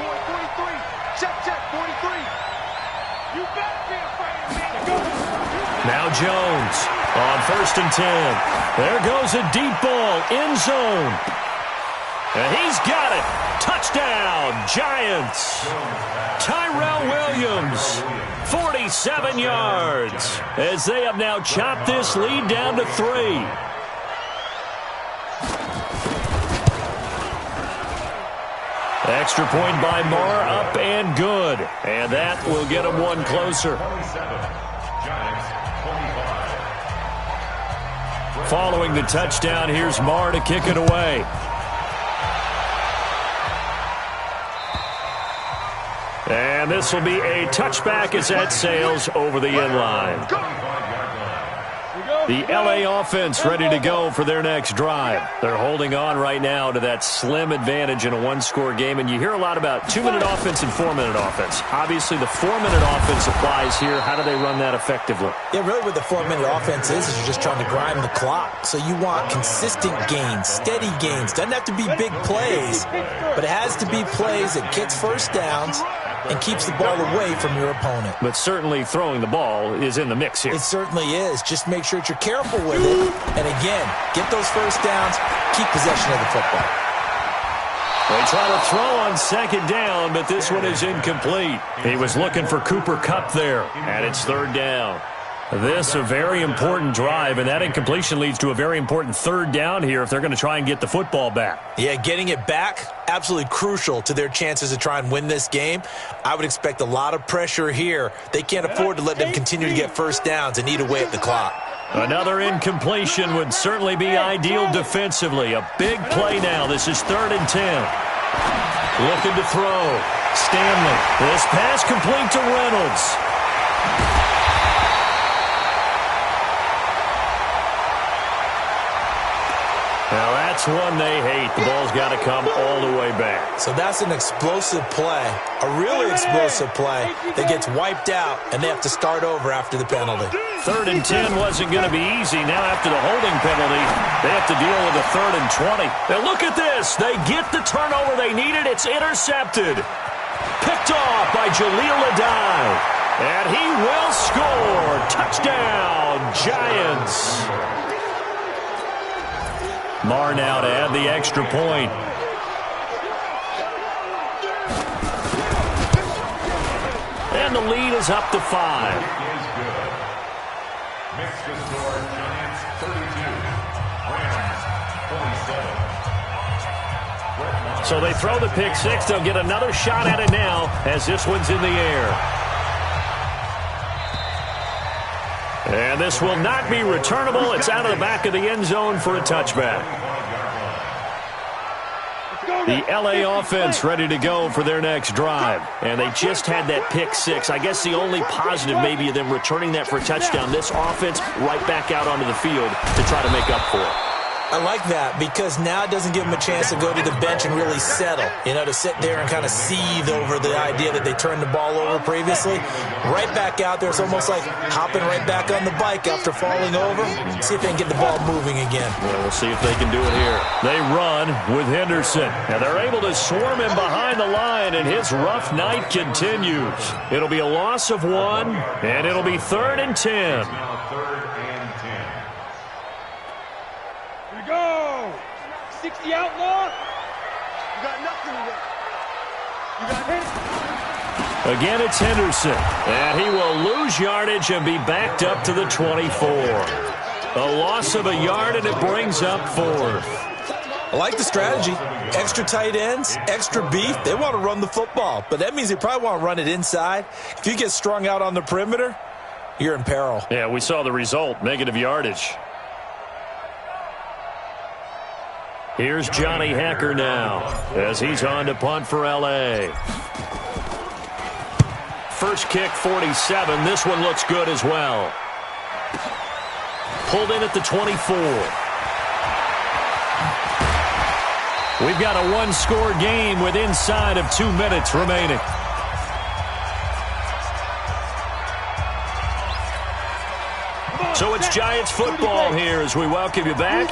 Speaker 3: 43. Check, 43. You better be afraid of me.
Speaker 1: Now Jones on 1st and 10. There goes a deep ball, end zone. And he's got it. Touchdown, Giants. Tyrell Williams, 47 yards, as they have now chopped this lead down to 3. Extra point by Marr, up and good. And that will get them one closer. Following the touchdown, here's Marr to kick it away. And this will be a touchback as that sails over the end line. The L.A. offense ready to go for their next drive. They're holding on right now to that slim advantage in a one-score game. And you hear a lot about 2-minute offense and 4-minute offense. Obviously, the 4-minute offense applies here. How do they run that effectively?
Speaker 2: Yeah, really what the 4-minute offense is you're just trying to grind the clock. So you want consistent gains, steady gains. Doesn't have to be big plays, but it has to be plays that gets first downs and keeps the ball away from your opponent.
Speaker 1: But certainly throwing the ball is in the mix here.
Speaker 2: It certainly is. Just make sure that you're careful with it. And again, get those first downs, keep possession of the football.
Speaker 1: They try to throw on 2nd down, but this one is incomplete. He was looking for Cooper Kupp there, and it's 3rd down. This a very important drive, and that incompletion leads to a very important 3rd down here if they're going to try and get the football back.
Speaker 2: Yeah, getting it back, absolutely crucial to their chances to try and win this game. I would expect a lot of pressure here. They can't afford to let them continue to get first downs and eat away at the clock.
Speaker 1: Another incompletion would certainly be ideal defensively. A big play now. This is 3rd and 10. Looking to throw. Stanley. This pass complete to Reynolds. Now that's one they hate. The ball's got to come all the way back.
Speaker 2: So that's an explosive play, a really explosive play that gets wiped out, and they have to start over after the penalty.
Speaker 1: 3rd and 10 wasn't going to be easy. Now after the holding penalty, they have to deal with a 3rd and 20. Now look at this. They get the turnover they needed. It's intercepted. Picked off by Jaleel Adai. And he will score. Touchdown, Giants. Marr now to add the extra point. And the lead is up to 5.
Speaker 4: Makes the score Giants 32, Rams 27.
Speaker 1: So they throw the pick 6. They'll get another shot at it now as this one's in the air. And this will not be returnable. It's out of the back of the end zone for a touchback. The LA offense ready to go for their next drive. And they just had that pick six. I guess the only positive maybe of them returning that for a touchdown. This offense right back out onto the field to try to make up for it.
Speaker 2: I like that because now it doesn't give them a chance to go to the bench and really settle, to sit there and kind of seethe over the idea that they turned the ball over previously. Right back out there. It's almost like hopping right back on the bike after falling over. See if they can get the ball moving again.
Speaker 1: Well, we'll see if they can do it here. They run with Henderson, and they're able to swarm him behind the line, and his rough night continues. It'll be a loss of 1, and it'll be 3rd and 10.
Speaker 5: Go! 60 outlaw.
Speaker 3: You got nothing to win. You got hit.
Speaker 1: Again, it's Henderson, and he will lose yardage and be backed up to the 24. A loss of a yard, and it brings up 4th.
Speaker 2: I like the strategy. Extra tight ends, extra beef. They want to run the football, but that means they probably want to run it inside. If you get strung out on the perimeter, you're in peril.
Speaker 1: Yeah, we saw the result, negative yardage. Here's Johnny Hacker now as he's on to punt for L.A. First kick, 47. This one looks good as well. Pulled in at the 24. We've got a one-score game with inside of 2 minutes remaining. So it's Giants football here as we welcome you back.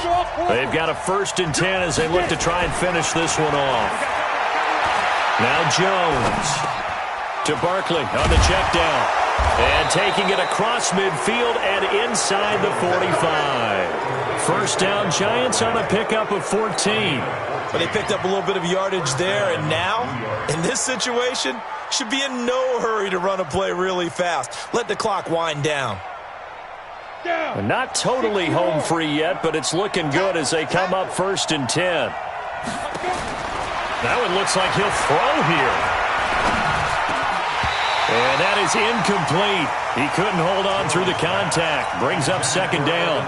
Speaker 1: They've got a 1st and 10 as they look to try and finish this one off. Now Jones to Barkley on the check down. And taking it across midfield and inside the 45. First down, Giants on a pickup of 14.
Speaker 2: But they picked up a little bit of yardage there, and now, in this situation, should be in no hurry to run a play really fast. Let the clock wind down.
Speaker 1: Not totally home free yet, but it's looking good as they come up 1st and 10. That one looks like he'll throw here. And that is incomplete. He couldn't hold on through the contact. Brings up 2nd down.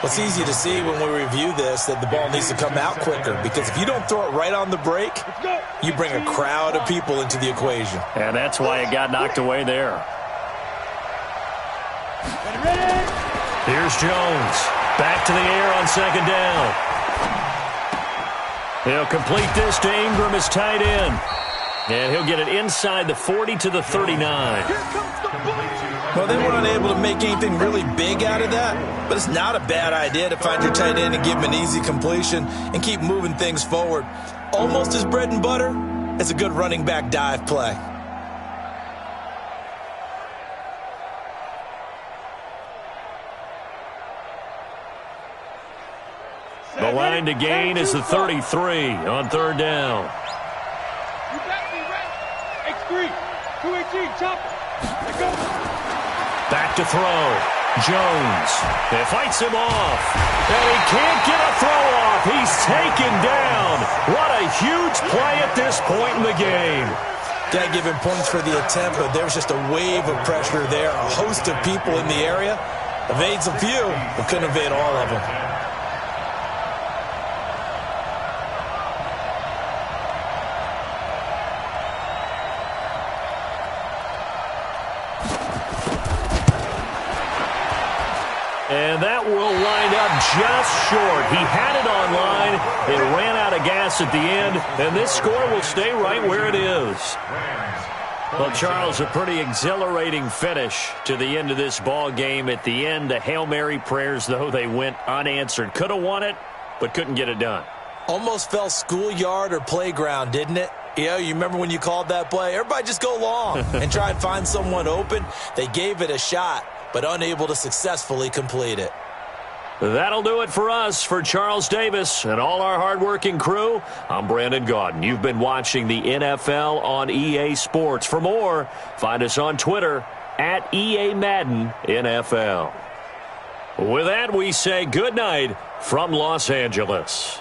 Speaker 2: Well, it's easy to see when we review this that the ball needs to come out quicker, because if you don't throw it right on the break, you bring a crowd of people into the equation.
Speaker 1: And that's why it got knocked away there. Here's Jones. Back to the air on 2nd down. He'll complete this to Ingram as tight end. And he'll get it inside the 40 to the 39.
Speaker 2: Well, they weren't able to make anything really big out of that, but it's not a bad idea to find your tight end and give him an easy completion and keep moving things forward. Almost as bread and butter as a good running back dive play.
Speaker 1: The line to gain is the 33 on 3rd down.
Speaker 5: You got me right. X3, 218, chopper. Let's go.
Speaker 1: Back to throw. Jones. It fights him off. And he can't get a throw off. He's taken down. What a huge play at this point in the game.
Speaker 2: Got to give him points for the attempt, but there was just a wave of pressure there. A host of people in the area. Evades a few, but couldn't evade all of them.
Speaker 1: And that will wind up just short. He had it on line. It ran out of gas at the end, and this score will stay right where it is. Well, Charles, a pretty exhilarating finish to the end of this ball game. At the end, the Hail Mary prayers, though, they went unanswered. Could have won it, but couldn't get it done.
Speaker 2: Almost felt schoolyard or playground, didn't it? You remember when you called that play? Everybody just go long and try and find someone open. They gave it a shot, but unable to successfully complete it.
Speaker 1: That'll do it for us. For Charles Davis and all our hardworking crew, I'm Brandon Gaudin. You've been watching the NFL on EA Sports. For more, find us on Twitter at EA Madden NFL. With that, we say good night from Los Angeles.